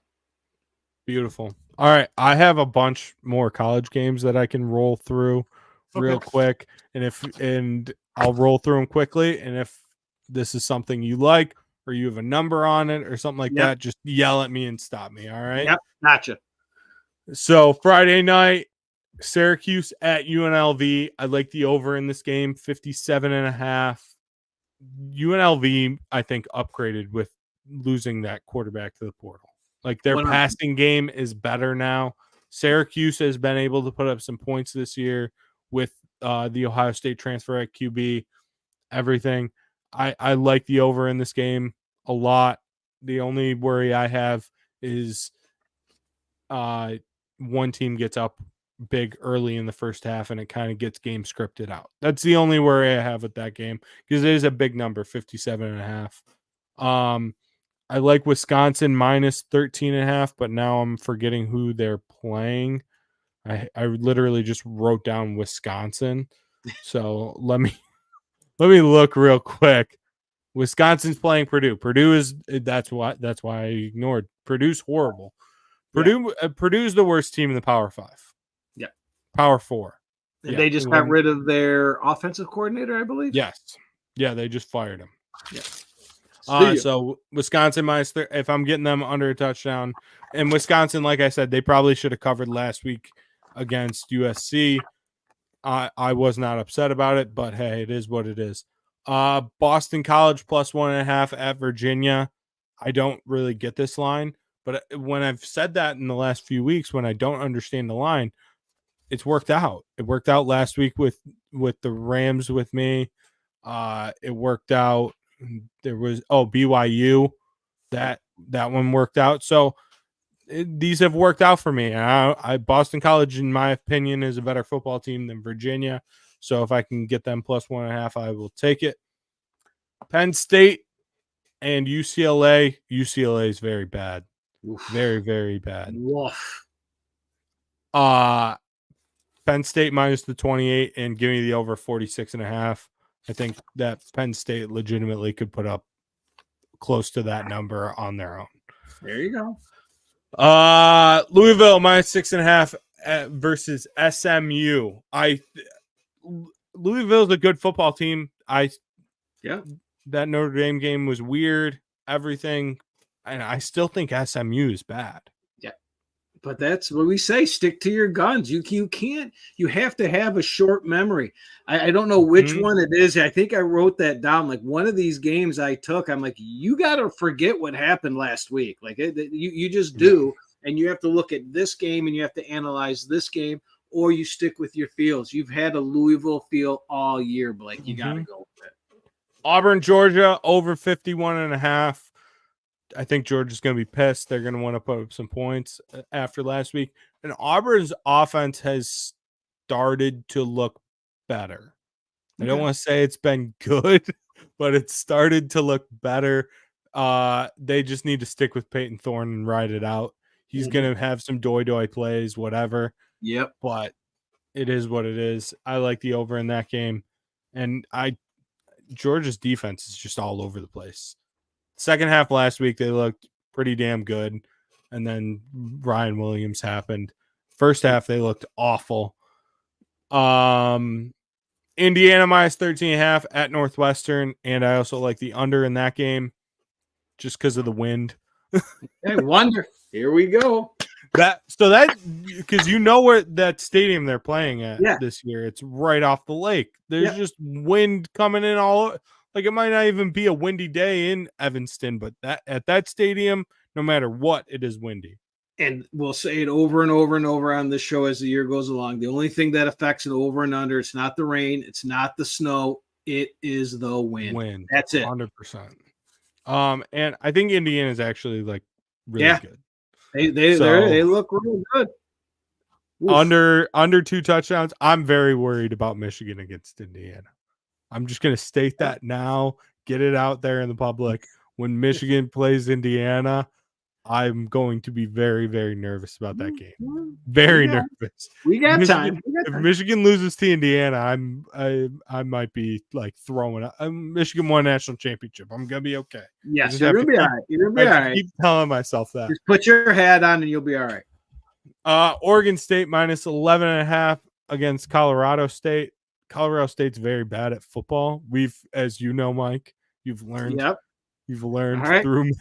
Beautiful. All right. I have a bunch more college games that I can roll through real quick. And I'll roll through them quickly. And if this is something you like, or you have a number on it or something like that, just yell at me and stop me. All right. Yep. Gotcha. So Friday night, Syracuse at UNLV. I like the over in this game, 57.5. UNLV, I think, upgraded with losing that quarterback to the portal. Like, their passing game is better now. Syracuse has been able to put up some points this year with the Ohio State transfer at QB, everything. I like the over in this game a lot. The only worry I have is one team gets up big early in the first half and it kind of gets game scripted out. That's the only worry I have with that game, because it is a big number, 57.5. I like Wisconsin minus 13.5, but now I'm forgetting who they're playing. I literally just wrote down Wisconsin. So let me look real quick. Wisconsin's playing Purdue. That's why I ignored. Purdue's horrible. Purdue's the worst team in the Power 5. Yeah. Power 4. And they just got rid of their offensive coordinator, I believe. Yes. Yeah, they just fired him. Yeah. So Wisconsin minus if I'm getting them under a touchdown, and Wisconsin, like I said, they probably should have covered last week against USC. I was not upset about it, but hey, it is what it is. Boston College plus 1.5 at Virginia. I don't really get this line, but when I've said that in the last few weeks, when I don't understand the line, it's worked out. It worked out last week with the Rams with me. It worked out. There was BYU. That one worked out. So these have worked out for me. Boston College, in my opinion, is a better football team than Virginia. So if I can get them plus 1.5, I will take it. Penn State and UCLA. UCLA is very bad. Oof. Very, very bad. Woof. Penn State minus the 28 and give me the over 46.5. I think that Penn State legitimately could put up close to that number on their own. There you go. Louisville minus 6.5 versus SMU. Louisville's a good football team. That Notre Dame game was weird. Everything, and I still think SMU is bad. Yeah, but that's what we say: stick to your guns. You can't. You have to have a short memory. I don't know which one it is. I think I wrote that down. Like, one of these games I took, I'm like, you got to forget what happened last week. Like, you just do, and you have to look at this game and you have to analyze this game, or you stick with your feels. You've had a Louisville feel all year, Blake. You got to go with it. Auburn, Georgia, over 51.5. I think Georgia's going to be pissed. They're going to want to put up some points after last week. And Auburn's offense has started to look better. I don't want to say it's been good, but it's started to look better. They just need to stick with Peyton Thorne and ride it out. He's going to have some doy plays, whatever. Yep. But it is what it is. I like the over in that game. And Georgia's defense is just all over the place. Second half last week, they looked pretty damn good. And then Ryan Williams happened. First half, they looked awful. Indiana minus 13.5 at Northwestern. And I also like the under in that game just because of the wind. Hey, wonder. Here we go. Because you know where that stadium they're playing at this year. It's right off the lake. There's just wind coming in all over. Like, it might not even be a windy day in Evanston, but at that stadium, no matter what, it is windy. And we'll say it over and over and over on this show as the year goes along. The only thing that affects an over and under, it's not the rain, it's not the snow, it is the wind. That's it. 100%. And I think Indiana is actually like really good. They look real good. Oof. Under 2 touchdowns. I'm very worried about Michigan against Indiana. I'm just going to state that now, get it out there in the public. When Michigan plays Indiana, I'm going to be very, very nervous about that game. Very nervous. We got time. If Michigan loses to Indiana, I might be like throwing up. Michigan won a national championship. I'm gonna be okay. Yes, you're gonna be all right. You're gonna be all right. Keep telling myself that. Just put your hat on and you'll be all right. Oregon State minus 11.5 against Colorado State. Colorado State's very bad at football. As you know, Mike, you've learned. Yep. You've learned right. through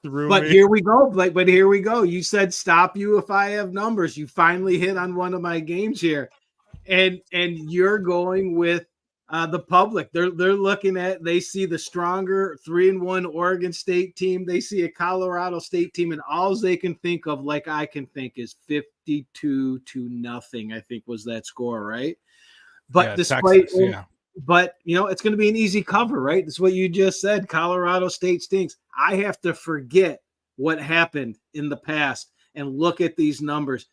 But me. Here we go. But here we go. You said stop you if I have numbers. You finally hit on one of my games here, and you're going with the public. They're looking at. They see the stronger 3-1 Oregon State team. They see a Colorado State team, and all they can think of, like I can think, is 52-0. I think was that score, right? But despite Texas, But, it's going to be an easy cover, right? That's what you just said. Colorado State stinks. I have to forget what happened in the past and look at these numbers.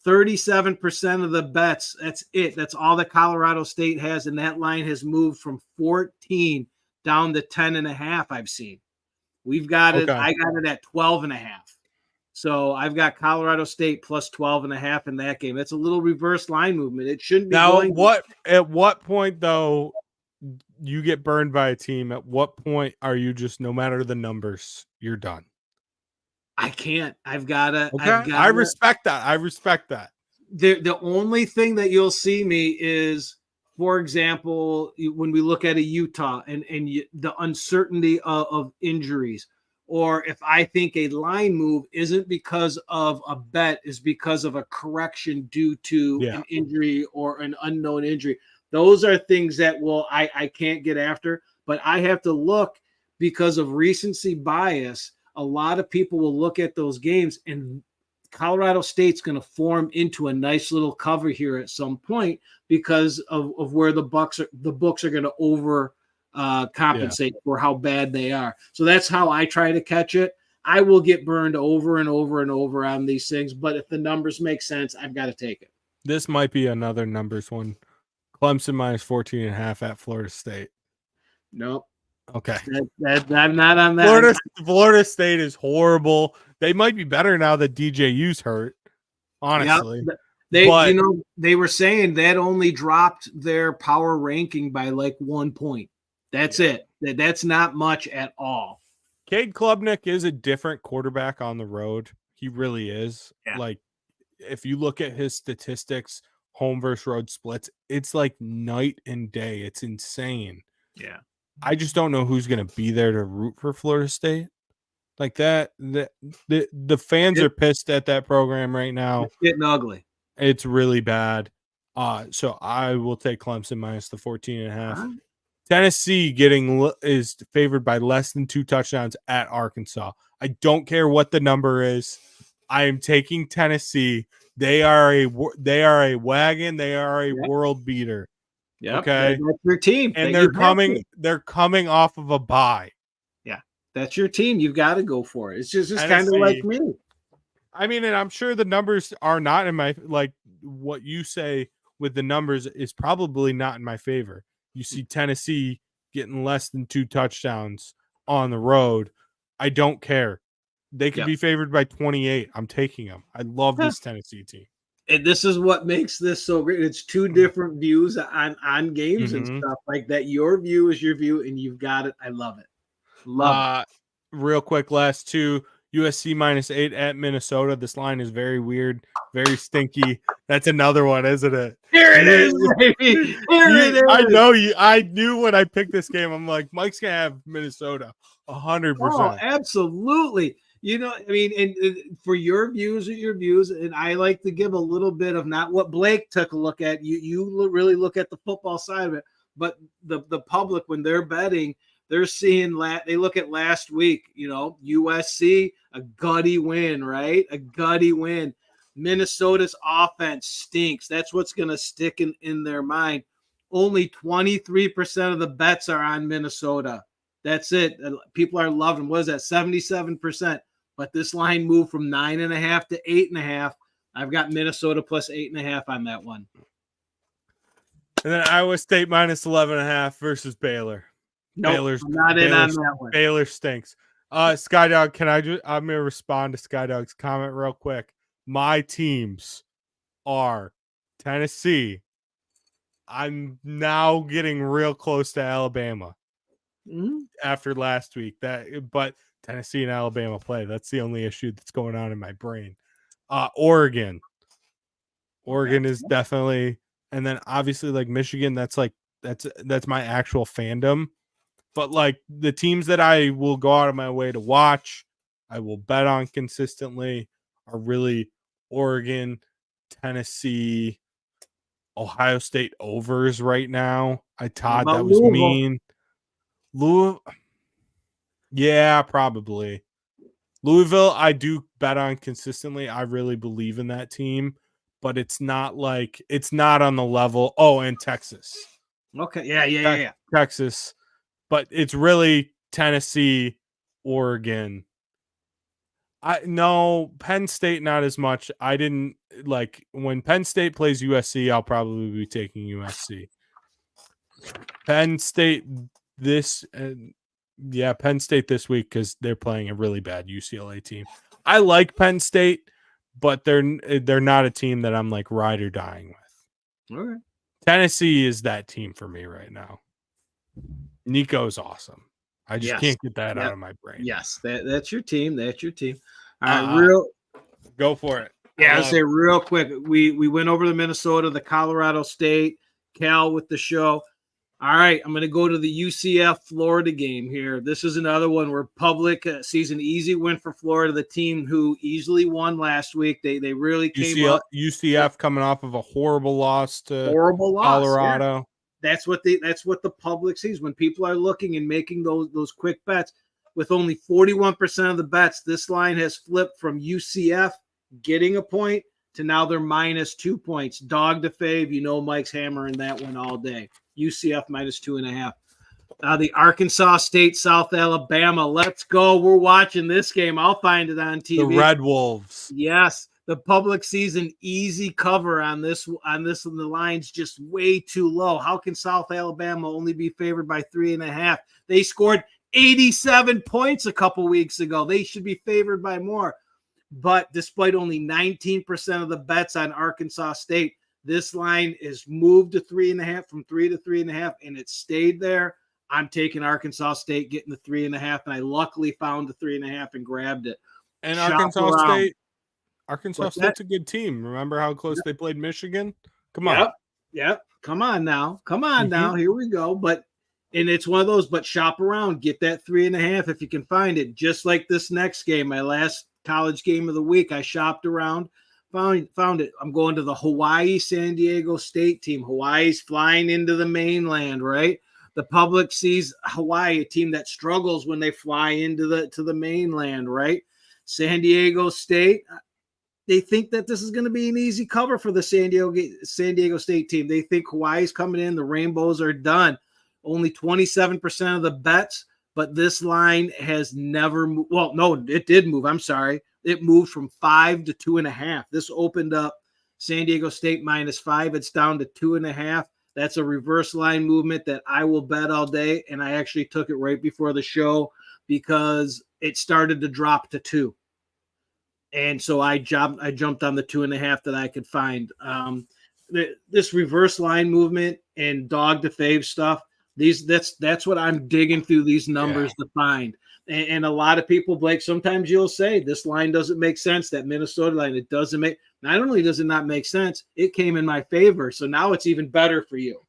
37% of the bets, that's it. That's all that Colorado State has, and that line has moved from 14 down to 10.5 I've seen. We've got it. I got it at 12.5. So I've got Colorado State plus 12.5 in that game. That's a little reverse line movement. It shouldn't be. Now, at what point though you get burned by a team? At what point are you just, no matter the numbers, you're done? I can't. I've got to. Okay. I respect that. The only thing that you'll see me is, for example, when we look at a Utah and the uncertainty of injuries. Or if I think a line move isn't because of a bet, is because of a correction due to an injury or an unknown injury. Those are things that I can't get after, but I have to look because of recency bias. A lot of people will look at those games, and Colorado State's going to form into a nice little cover here at some point because of where the books are going to over compensate for how bad they are. So that's how I try to catch it. I will get burned over and over and over on these things, but if the numbers make sense, I've got to take it. This might be another numbers one. Clemson minus 14.5 at Florida State. Nope. Okay. I'm not on that. Florida State is horrible. They might be better now that DJU's hurt, honestly. Yep. They were saying that only dropped their power ranking by like 1 point. That's it. That's not much at all. Cade Klubnik is a different quarterback on the road. He really is. Yeah. Like, if you look at his statistics, home versus road splits, it's like night and day. It's insane. Yeah. I just don't know who's going to be there to root for Florida State. Like that, the fans are pissed at that program right now. It's getting ugly. It's really bad. So I will take Clemson minus the 14.5. Tennessee is favored by less than 2 touchdowns at Arkansas. I don't care what the number is. I am taking Tennessee. They are a wagon. They are a world beater. Yeah. Okay. That's your team. And they're coming off of a bye. Yeah. That's your team. You've got to go for it. It's just kind of like me. I mean, and I'm sure the numbers are not in my, like what you say with the numbers is probably not in my favor. You see Tennessee getting less than 2 touchdowns on the road. I don't care. They could be favored by 28. I'm taking them. I love this Tennessee team. And this is what makes this so great. It's 2 different views on games and stuff like that. Your view is your view, and you've got it. I love it. Love it. Real quick, last 2. USC minus 8 at Minnesota. This line is very weird, very stinky. That's another one, isn't it? Here it is, baby. Here it is. I know you. I knew when I picked this game. I'm like, Mike's gonna have Minnesota 100%. Oh, absolutely. I mean, and for your views are your views, and I like to give a little bit of not what Blake took a look at. You really look at the football side of it, but the public when they're betting. They're seeing they look at last week, USC, a gutty win, right? A gutty win. Minnesota's offense stinks. That's what's going to stick in their mind. Only 23% of the bets are on Minnesota. That's it. People are loving. What is that? 77%. But this line moved from 9.5 to 8.5. I've got Minnesota plus 8.5 on that one. And then Iowa State minus 11.5 versus Baylor. Nope, Baylor's not in on that one. Baylor stinks. Skydog, I'm gonna respond to Skydog's comment real quick. My teams are Tennessee. I'm now getting real close to Alabama after last week. But Tennessee and Alabama play. That's the only issue that's going on in my brain. Oregon is definitely, and then obviously like Michigan. That's my actual fandom. But like the teams that I will go out of my way to watch, I will bet on consistently are really Oregon, Tennessee, Ohio State overs right now. That was Louisville? mean. Louisville, yeah, probably. Louisville, I do bet on consistently. I really believe in that team, but it's not on the level. Oh, and Texas. Okay, yeah. Texas, but it's really Tennessee, Oregon. Penn State not as much. I didn't like when Penn State plays USC. I'll probably be taking USC. Penn State Penn State this week because they're playing a really bad UCLA team. I like Penn State, but they're not a team that I'm like ride or dying with. All right. Tennessee is that team for me right now. Nico's awesome. I just can't get that out of my brain. Yes, that's your team. That's your team. All right, go for it. Yeah, I'll say real quick. We went over to Minnesota, the Colorado State, Cal with the show. All right, I'm going to go to the UCF Florida game here. This is another one where public sees an easy win for Florida, the team who easily won last week. They really came up. UCF coming off of a horrible loss to Colorado. Yeah. That's what the public sees when people are looking and making those quick bets. With only 41% of the bets, this line has flipped from UCF getting a point to now they're minus 2 points. Dog to fave, Mike's hammering that one all day. UCF minus 2.5. Now the Arkansas State, South Alabama. Let's go. We're watching this game. I'll find it on TV. The Red Wolves. Yes. The public sees an easy cover on this, and the line's just way too low. How can South Alabama only be favored by 3.5? They scored 87 points a couple weeks ago. They should be favored by more. But despite only 19% of the bets on Arkansas State, this line is moved to 3.5 from 3 to 3.5, and it stayed there. I'm taking Arkansas State getting the 3.5, and I luckily found the 3.5 and grabbed it. And Arkansas State's a good team. Remember how close they played Michigan? Come on. Yep. Come on now. Here we go. And it's one of those, but shop around. Get that 3.5 if you can find it. Just like this next game, my last college game of the week, I shopped around, found it. I'm going to the Hawaii San Diego State team. Hawaii's flying into the mainland, right? The public sees Hawaii, a team that struggles when they fly into the mainland, right? San Diego State, they think that this is going to be an easy cover for the San Diego State team. They think Hawaii's coming in. The Rainbows are done. Only 27% of the bets, but this line has never moved. Well, no, it did move. I'm sorry. It moved from 5 to 2.5. This opened up San Diego State minus 5. It's down to 2.5. That's a reverse line movement that I will bet all day. And I actually took it right before the show because it started to drop to 2. And so I jumped on the 2.5 that I could find. This reverse line movement and dog to fave stuff, that's what I'm digging through these numbers to find. And a lot of people, Blake, sometimes you'll say this line doesn't make sense. That Minnesota line, it doesn't make. Not only does it not make sense, it came in my favor. So now it's even better for you,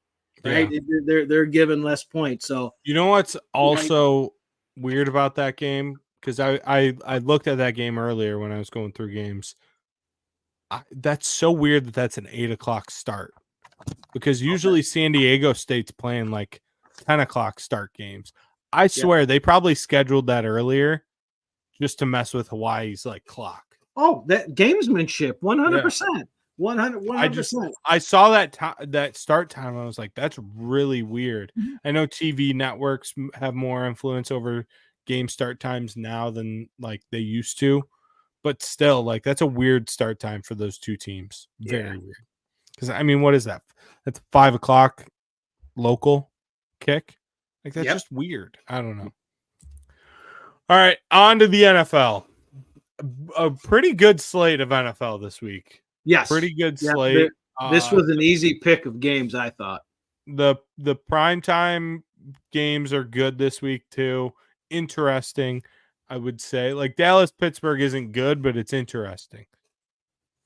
right? Yeah. They're giving less points. So you know what's also weird about that game? Because I looked at that game earlier when I was going through games. That's so weird that's an 8:00 start. Because usually San Diego State's playing like 10:00 start games. I swear they probably scheduled that earlier just to mess with Hawaii's like clock. Oh, that gamesmanship, 100%. 100%. I saw that start time. I was like, that's really weird. I know TV networks have more influence over game start times now than like they used to, but still, like that's a weird start time for those two teams. Very weird. Because I mean, what is that? That's 5 o'clock local kick. Like that's just weird. I don't know. All right, on to the NFL. A pretty good slate of NFL this week. Yes, pretty good slate. This was an easy pick of games, I thought. The primetime games are good this week too. Interesting, I would say. Like Dallas Pittsburgh isn't good, but it's interesting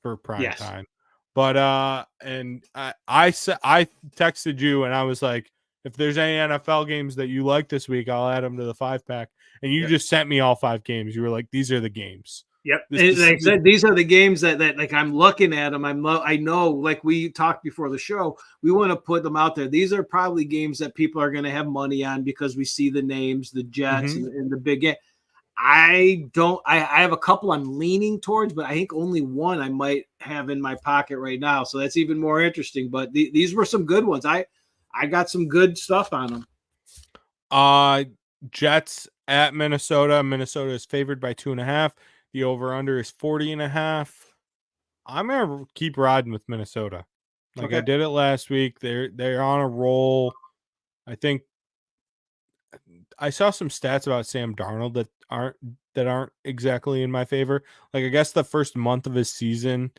for prime time. But and I texted you and I was like, if there's any NFL games that you like this week, I'll add them to the 5-pack. And you just sent me all 5 games. You were like, these are the games. Yep. Like I said, these are the games that like I'm looking at them. I know, like we talked before the show, we want to put them out there. These are probably games that people are going to have money on because we see the names, the Jets and the big game. I have a couple I'm leaning towards, but I think only one I might have in my pocket right now. So that's even more interesting. But these were some good ones. I got some good stuff on them. Jets at Minnesota. Minnesota is favored by 2.5. The over-under is 40.5. I'm gonna keep riding with Minnesota. Like I did it last week. They're on a roll. I think I saw some stats about Sam Darnold that aren't exactly in my favor. Like I guess the first month of his season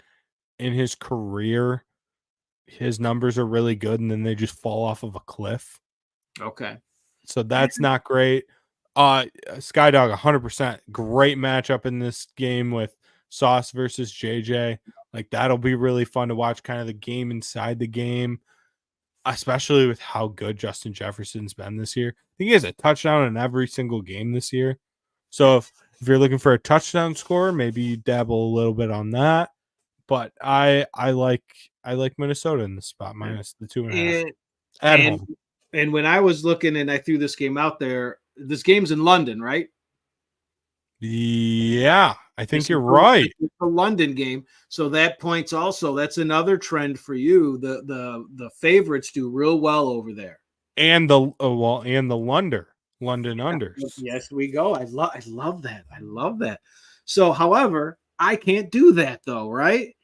in his career, his numbers are really good, and then they just fall off of a cliff. Okay. So that's not great. Skydog 100%. Great matchup in this game with Sauce versus JJ. Like that'll be really fun to watch, kind of the game inside the game, especially with how good Justin Jefferson's been this year. I think he has a touchdown in every single game this year. So if you're looking for a touchdown score, maybe you dabble a little bit on that. But I like Minnesota in this spot minus the 2.5 at home. And when I was looking and I threw this game out there, this game's in London, right? Yeah, I think you're right. It's a London game, so that points also. That's another trend for you. The favorites do real well over there, and the London unders. Yes, we go. I love that. I love that. So, however, I can't do that though, right?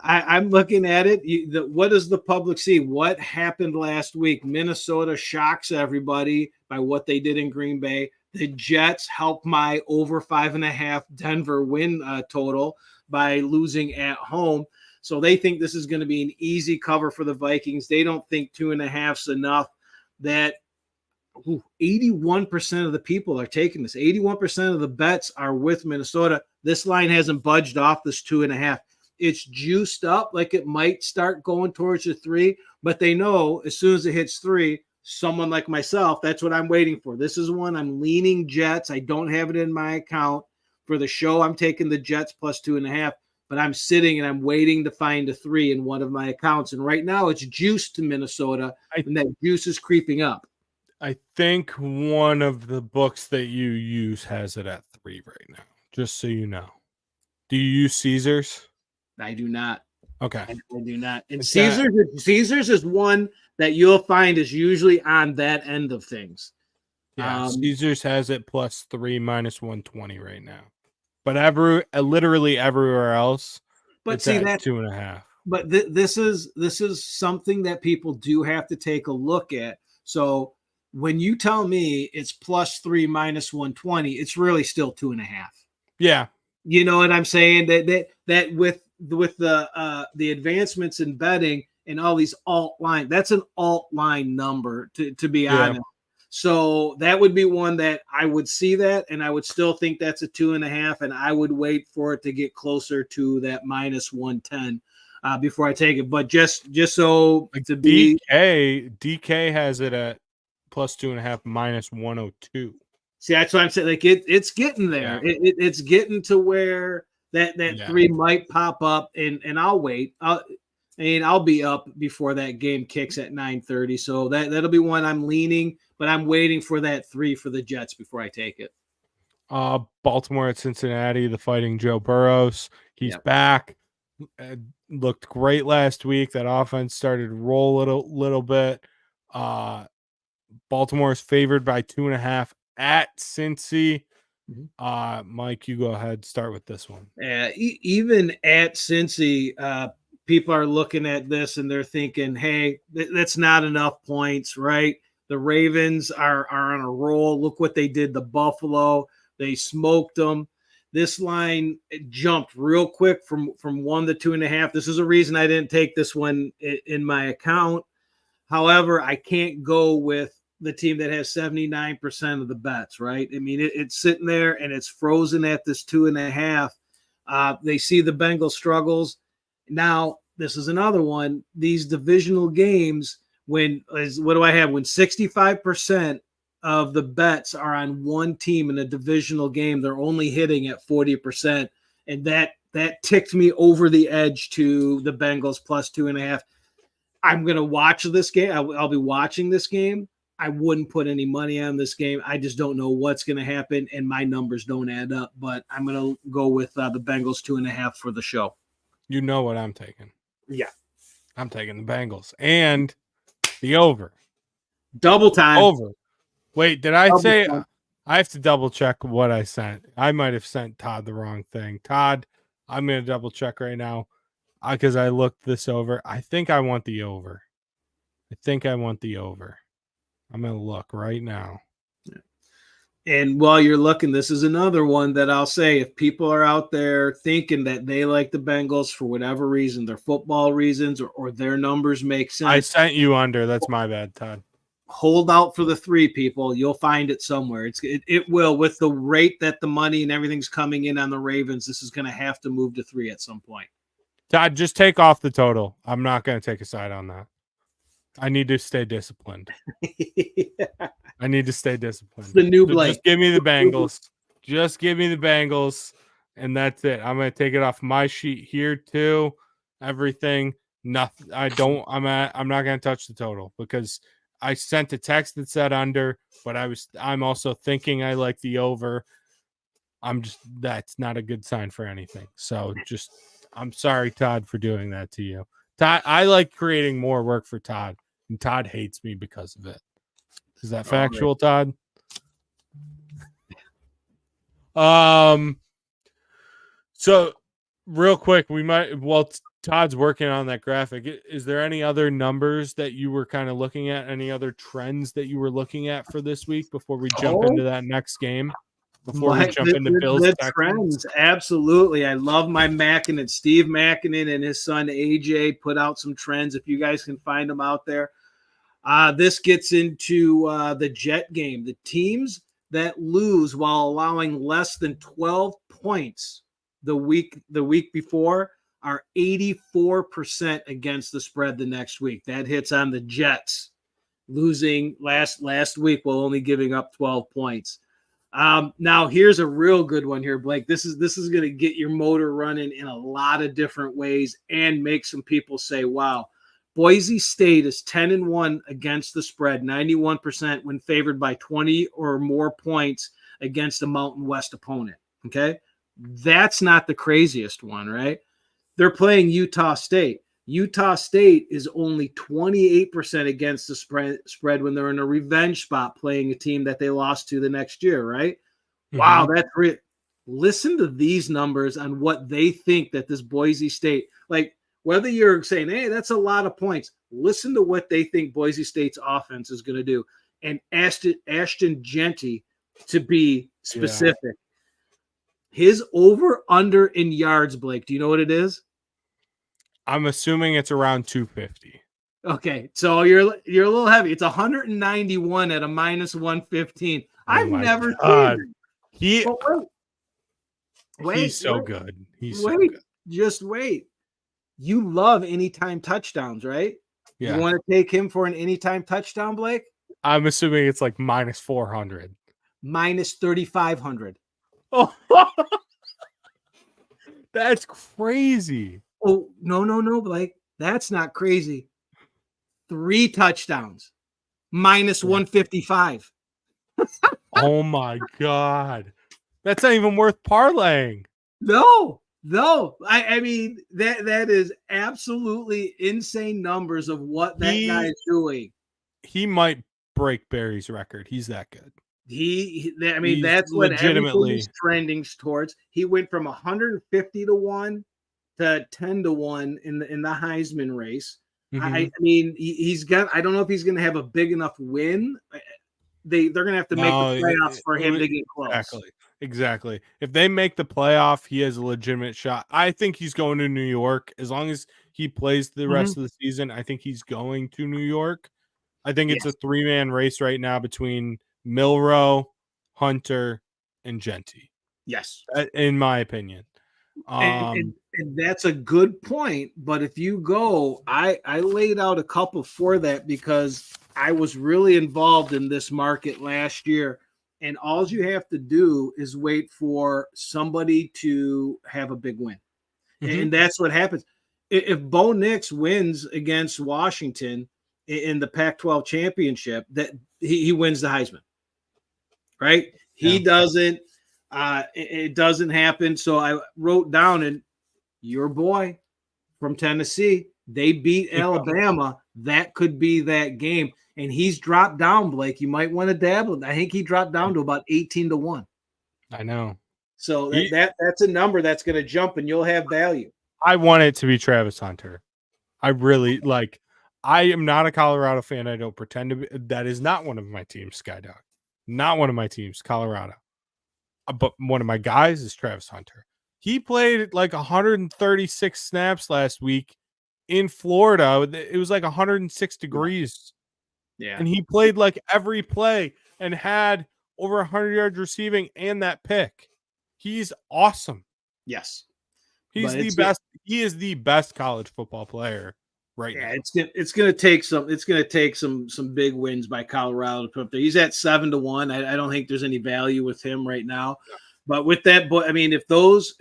I'm looking at it. What does the public see? What happened last week? Minnesota shocks everybody by what they did in Green Bay. The Jets help my over 5.5 Denver win total by losing at home. So they think this is going to be an easy cover for the Vikings. They don't think 2.5's enough. That 81% of the people are taking this. 81% of the bets are with Minnesota. This line hasn't budged off this 2.5. It's juiced up like it might start going towards the 3, but they know as soon as it hits 3, someone like myself, that's what I'm waiting for. This is one I'm leaning Jets. I don't have it in my account for the show. I'm taking the Jets plus 2.5, but I'm sitting and I'm waiting to find a 3 in one of my accounts. And right now it's juiced to Minnesota, and that juice is creeping up. I think one of the books that you use has it at 3 right now, just so you know. Do you use Caesars? I do not. Okay. I do not. And Caesars is one that you'll find is usually on that end of things. Yeah, Caesars has it plus 3 minus 120 right now. But literally everywhere else, but it's see at that 2.5. But this is something that people do have to take a look at. So when you tell me it's plus 3 minus 120, it's really still 2.5. Yeah. You know what I'm saying? That with the advancements in betting and all these alt line, that's an alt line number to be honest. So that would be one that I would see that, and I would still think that's a 2.5, and I would wait for it to get closer to that minus 110 before I take it. But just so like to be DK has it at plus 2.5 minus 102. See, that's what I'm saying. Like it's getting there. Yeah. It's getting to where that 3 might pop up, and I'll wait. I'll be up before that game kicks at 9:30. So that'll be one I'm leaning. but I'm waiting for that 3 for the Jets before I take it. Baltimore at Cincinnati, the Fighting Joe Burrows. He's back. Looked great last week. That offense started to roll a little bit. Baltimore is favored by 2.5 at Cincy. Mike, you go ahead. Start with this one. Even at Cincy, people are looking at this and they're thinking, hey, that's not enough points, right? The Ravens are on a roll. Look what they did to Buffalo. They smoked them. This line jumped real quick from 1 to 2.5. This is a reason I didn't take this one in my account. However, I can't go with the team that has 79% of the bets, right? I mean, it's sitting there and it's frozen at this 2.5. They see the Bengals struggles. Now, this is another one. These divisional games, what do I have? When 65% of the bets are on one team in a divisional game, they're only hitting at 40%. And that ticked me over the edge to the Bengals plus 2.5. I'm going to watch this game. I'll be watching this game. I wouldn't put any money on this game. I just don't know what's going to happen, and my numbers don't add up. But I'm going to go with the Bengals 2.5 for the show. You know what I'm taking. Yeah. I'm taking the Bengals and the over. Double time. Over. Wait, did I say time. I have to double check what I sent? I might have sent Todd the wrong thing. Todd, I'm going to double check right now because I looked this over. I think I want the over. I'm going to look right now. And while you're looking, this is another one that I'll say, if people are out there thinking that they like the Bengals for whatever reason, their football reasons or their numbers make sense. I sent you under. That's my bad, Todd. Hold out for the 3, people. You'll find it somewhere. It will. With the rate that the money and everything's coming in on the Ravens, this is going to have to move to 3 at some point. Todd, just take off the total. I'm not going to take a side on that. I need to stay disciplined. I need to stay disciplined. It's the new Blake. Just give me the Bengals. Just give me the Bengals, and that's it. I'm going to take it off my sheet here too. Everything. Nothing. I'm not going to touch the total because I sent a text that said under, but I'm also thinking I like the over. That's not a good sign for anything. So I'm sorry, Todd, for doing that to you. Todd, I like creating more work for Todd, and Todd hates me because of it. Is that factual, Todd? So real quick, Todd's working on that graphic. Is there any other numbers that you were kind of looking at? Any other trends that you were looking at for this week before we jump into that next game? Before we jump into Bills, the trends, absolutely. I love my Mackinnon. Steve Mackinnon and his son AJ put out some trends. If you guys can find them out there, this gets into the Jet game. The teams that lose while allowing less than 12 points the week before are 84% against the spread the next week. That hits on the Jets losing last week while only giving up 12 points. Now here's a real good one here, Blake. This is going to get your motor running in a lot of different ways and make some people say, wow. Boise State is 10-1 against the spread, 91% when favored by 20 or more points against a Mountain West opponent. Okay. That's not the craziest one, right? They're playing Utah State. Utah State is only 28% against the spread when they're in a revenge spot playing a team that they lost to the next year, right? Mm-hmm. Wow, that's real. Listen to these numbers on what they think that this Boise State, like whether you're saying, hey, that's a lot of points, listen to what they think Boise State's offense is going to do. And Ashton Genty, to be specific, his over-under in yards, Blake, do you know what it is? I'm assuming it's around 250. Okay, so you're a little heavy. It's 191 at a minus 115. I've never seen it. He's so good. He's so good. Just wait. You love anytime touchdowns, right? Yeah. You want to take him for an anytime touchdown, Blake? I'm assuming it's like minus 400. Minus 3,500. Oh, that's crazy. Oh, no, Blake. That's not crazy. 3 touchdowns. minus 155. Oh my God. That's not even worth parlaying. No. I mean, that is absolutely insane numbers of what that guy is doing. He might break Barry's record. He's that good. I mean, that's what everybody's trending towards. He went from 150 to 1 to 10 to 1 in the Heisman race. Mm-hmm. I mean, he's got. I don't know if he's going to have a big enough win. They're going to have to make the playoffs for him to get close. Exactly. If they make the playoff, he has a legitimate shot. I think he's going to New York. As long as he plays the rest of the season, I think he's going to New York. I think it's a 3-man race right now between Milroe, Hunter, and Genty. Yes. In my opinion. And that's a good point. But if you go, I laid out a couple for that because I was really involved in this market last year. And all you have to do is wait for somebody to have a big win. Mm-hmm. And that's what happens. If Bo Nix wins against Washington in the Pac-12 championship, that he wins the Heisman, right? He doesn't. It doesn't happen. So I wrote down, and your boy from Tennessee, they beat Alabama. That could be that game. And he's dropped down, Blake. You might want to dabble. I think he dropped down to about 18 to 1. I know. So that's a number that's going to jump, and you'll have value. I want it to be Travis Hunter. I really like. I am not a Colorado fan. I don't pretend to be. That is not one of my teams, Skydog. Not one of my teams, Colorado. But one of my guys is Travis Hunter. He played like 136 snaps last week in Florida. It was like 106 degrees. Yeah. And he played like every play and had over 100 yards receiving and that pick. He's awesome. Yes. He's the best. He is the best college football player right now. It's going to take some big wins by Colorado to put up there. He's at 7 to 1. I don't think there's any value with him right now. Yeah. But with that, I mean, if those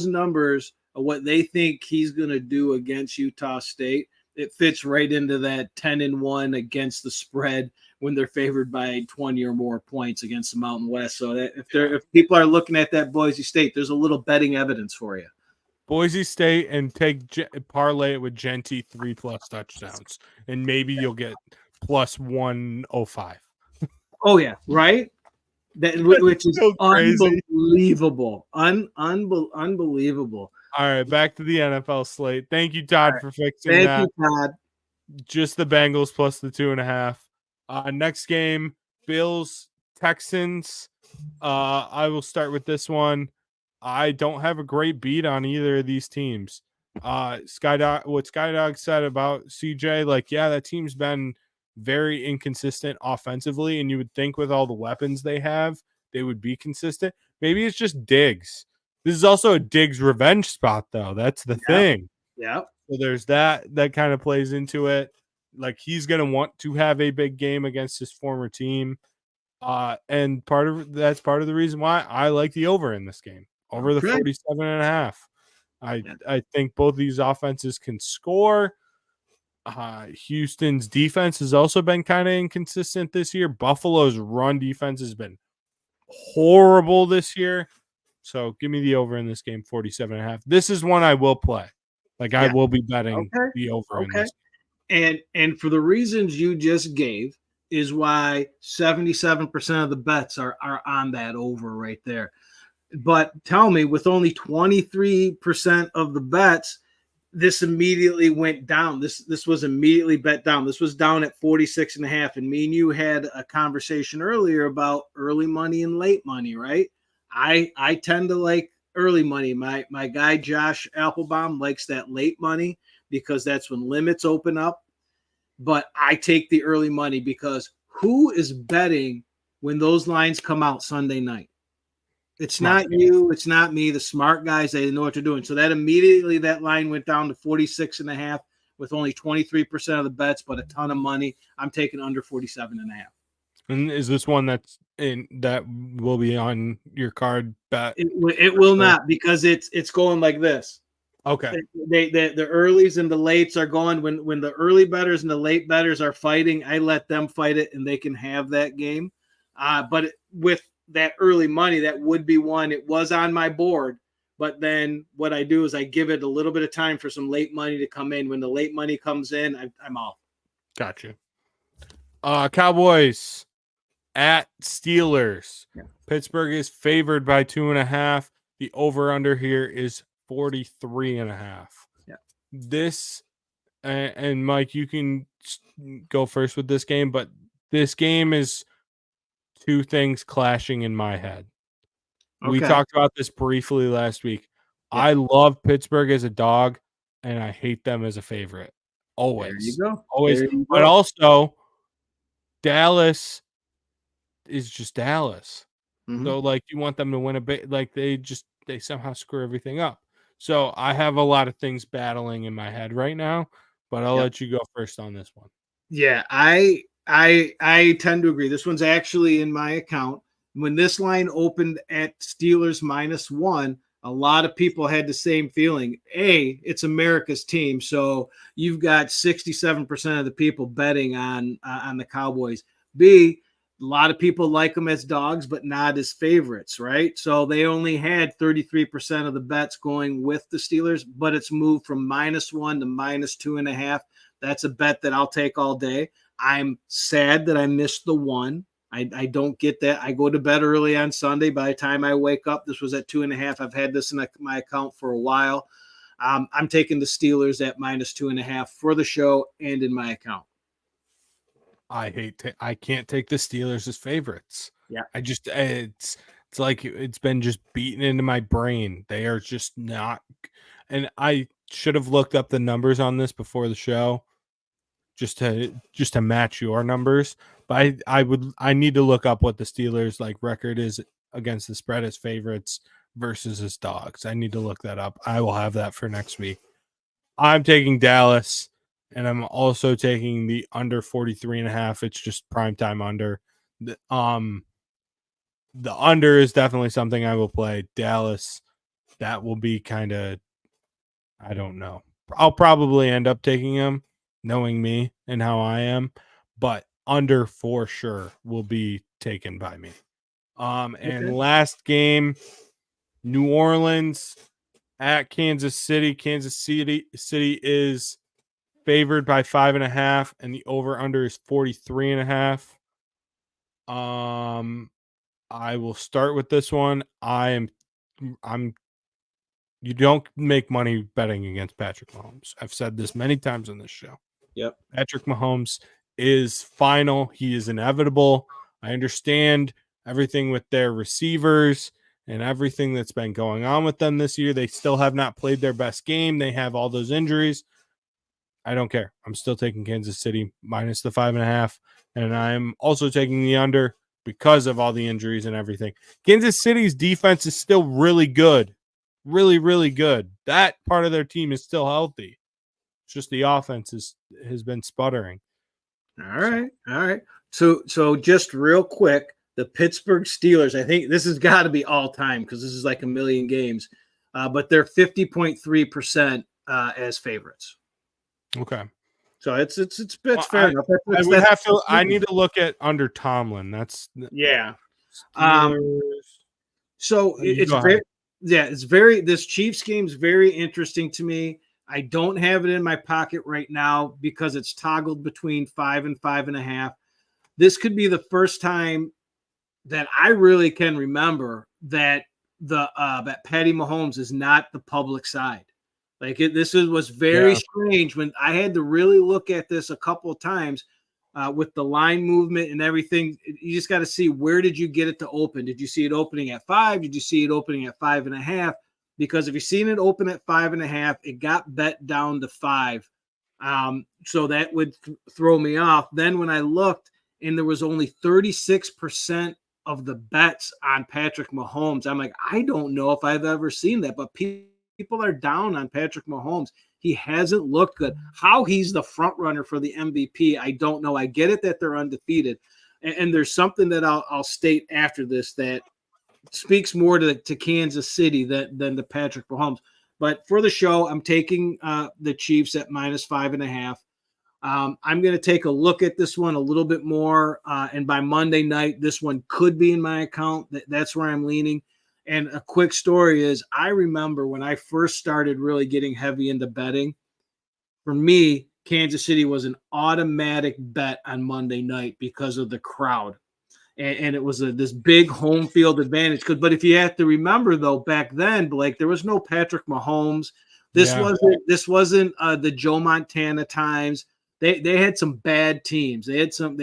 numbers are what they think he's going to do against Utah State, it fits right into that 10-1 against the spread when they're favored by 20 or more points against the Mountain West. So that if people are looking at that Boise State, there's a little betting evidence for you. Boise State and parlay it with Genty 3+ touchdowns, and maybe you'll get plus 105. Oh yeah, right. Which is so unbelievable, unbelievable. All right, back to the NFL slate. Thank you, Todd, for fixing that. Thank you, Todd. Just the Bengals plus the 2.5. Next game, Bills Texans. I will start with this one. I don't have a great beat on either of these teams. What Skydog said about CJ, like, yeah, that team's been very inconsistent offensively, and you would think with all the weapons they have, they would be consistent. Maybe it's just Diggs. This is also a Diggs revenge spot, though. That's the thing. Yeah. So there's that kind of plays into it. Like, he's going to want to have a big game against his former team. And that's part of the reason why I like the over in this game. Over the 47.5. I think both these offenses can score. Houston's defense has also been kind of inconsistent this year. Buffalo's run defense has been horrible this year. So give me the over in this game, 47.5. This is one I will play. I will be betting the over in this game. And for the reasons you just gave is why 77% of the bets are on that over right there. But tell me, with only 23% of the bets, this immediately went down. This was immediately bet down. This was down at 46.5. And me and you had a conversation earlier about early money and late money, right? I tend to like early money. My guy Josh Applebaum likes that late money because that's when limits open up. But I take the early money because who is betting when those lines come out Sunday night? It's not you. It's not me. The smart guys, they know what they're doing. So that line went down to 46.5 with only 23% of the bets, but a ton of money. I'm taking under 47.5. And is this one that will be on your card bet? It will not, because it's going like this. Okay. The earlies and the lates are going when the early bettors and the late bettors are fighting. I let them fight it, and they can have that game. But with that early money, that would be one. It was on my board, but then what I do is I give it a little bit of time for some late money to come in. When the late money comes in, I'm off. Gotcha. Cowboys at Steelers. Yeah. Pittsburgh is favored by 2.5. The over-under here is 43.5. Yeah. This, and Mike, you can go first with this game, but this game is two things clashing in my head. We talked about this briefly last week. Yeah. I love Pittsburgh as a dog, and I hate them as a favorite. Always. There you go. Always. There you but go. Also, Dallas is just Dallas. Mm-hmm. So, like, you want them to win a bit. Like, they somehow screw everything up. So, I have a lot of things battling in my head right now, but I'll let you go first on this one. Yeah, I tend to agree. This one's actually in my account. When this line opened at Steelers -1, a lot of people had the same feeling. A, it's America's team, so you've got 67% of the people betting on the Cowboys. B, a lot of people like them as dogs, but not as favorites, right? So they only had 33% of the bets going with the Steelers, but it's moved from -1 to -2.5. That's a bet that I'll take all day. I'm sad that I missed the one. I don't get that. I go to bed early on Sunday. By the time I wake up, this was at 2.5. I've had this in my account for a while. I'm taking the Steelers at -2.5 for the show and in my account. I can't take the Steelers as favorites. Yeah. It's like it's been just beaten into my brain. They are just not, and I should have looked up the numbers on this before the show just to match your numbers. But I need to look up what the Steelers like record is against the spread as favorites versus as dogs. I need to look that up. I will have that for next week. I'm taking Dallas, and I'm also taking the under 43.5. It's just primetime under. The under is definitely something I will play. Dallas, that will be kind of, I don't know. I'll probably end up taking them, knowing me and how I am, but under for sure will be taken by me. And last game, New Orleans at Kansas City. Kansas City is favored by 5.5, and the over under is 43.5. I will start with this one. I'm you don't make money betting against Patrick Mahomes. I've said this many times on this show. Yep. Patrick Mahomes is final. He is inevitable. I understand everything with their receivers and everything that's been going on with them this year. They still have not played their best game. They have all those injuries. I don't care. I'm still taking Kansas City minus the 5.5. And I'm also taking the under because of all the injuries and everything. Kansas City's defense is still really good. Really, really good. That part of their team is still healthy. It's just the offense has been sputtering. All right. So just real quick, the Pittsburgh Steelers, I think this has got to be all time because this is like a million games, but they're 50.3% as favorites. Okay. So it's fair enough. I need to look at under Tomlin. That's yeah. Steelers. So this Chiefs game is very interesting to me. I don't have it in my pocket right now because it's toggled between 5 and 5.5. This could be the first time that I really can remember that that Patty Mahomes is not the public side. Like was very strange when I had to really look at this a couple of times with the line movement and everything. You just got to see, where did you get it to open? Did you see it opening at 5? Did you see it opening at 5.5? Because if you've seen it open at 5.5, it got bet down to 5. So that would throw me off. Then when I looked and there was only 36% of the bets on Patrick Mahomes, I'm like, I don't know if I've ever seen that, but people are down on Patrick Mahomes. He hasn't looked good. How he's the front runner for the MVP, I don't know. I get it that they're undefeated. And there's something that I'll state after this that speaks more to Kansas City than the Patrick Mahomes. But for the show, I'm taking the Chiefs at -5.5. I'm going to take a look at this one a little bit more. And by Monday night, this one could be in my account. That's where I'm leaning. And a quick story is I remember when I first started really getting heavy into betting, for me, Kansas City was an automatic bet on Monday night because of the crowd. And it was this big home field advantage. But if you have to remember, though, back then, Blake, there was no Patrick Mahomes. This wasn't the Joe Montana times. They had some bad teams. They had some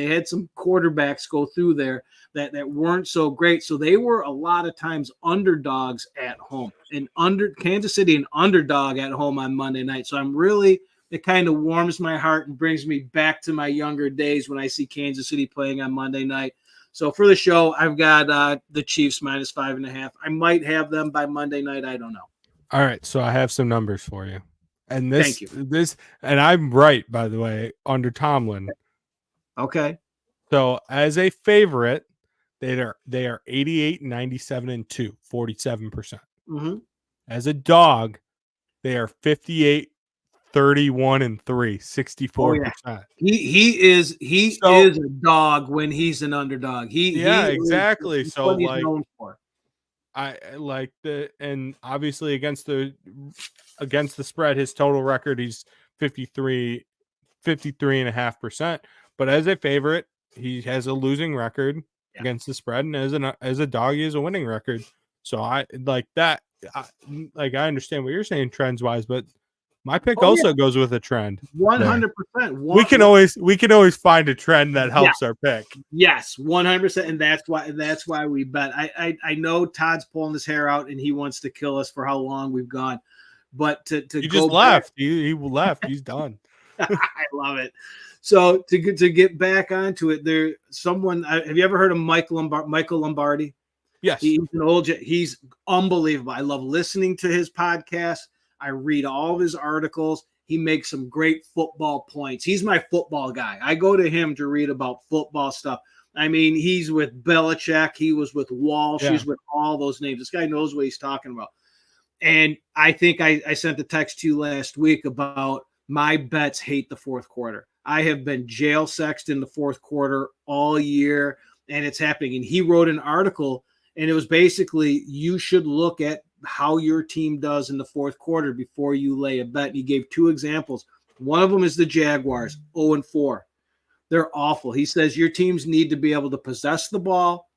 quarterbacks go through there that weren't so great. So they were a lot of times underdogs at home. And Kansas City, an underdog at home on Monday night. So it kind of warms my heart and brings me back to my younger days when I see Kansas City playing on Monday night. So for the show, I've got the Chiefs -5.5. I might have them by Monday night. I don't know. All right, so I have some numbers for you. And Thank you. And I'm right, by the way, under Tomlin. Okay. So as a favorite, they are 88, 97, and 2, 47%. Mm-hmm. As a dog, they are 58, 31, and 3, 64%. Oh, yeah. He is a dog when he's an underdog. Exactly. He's so what he's like known for. I like and obviously against the spread, his total record, he's 53.5%. But as a favorite, he has a losing record against the spread, and as a dog, he has a winning record. So I like that. I understand what you're saying trends wise, but my pick goes with a trend. 100%. We can always find a trend that helps our pick. Yes, 100%, and that's why we bet. I know Todd's pulling his hair out and he wants to kill us for how long we've gone, but to he go just left. He left. He's done. I love it. So to get back onto it, have you ever heard of Michael Lombardi? Yes, he's he's unbelievable. I love listening to his podcast. I read all of his articles. He makes some great football points. He's my football guy. I go to him to read about football stuff. I mean, he's with Belichick. He was with Walsh. He's with all those names. This guy knows what he's talking about. And I think I sent a text to you last week about my bets hate the fourth quarter. I have been jail sexed in the fourth quarter all year, and it's happening. And he wrote an article, and it was basically you should look at how your team does in the fourth quarter before you lay a bet. And he gave two examples. One of them is the Jaguars, 0-4. They're awful. He says your teams need to be able to possess the ball,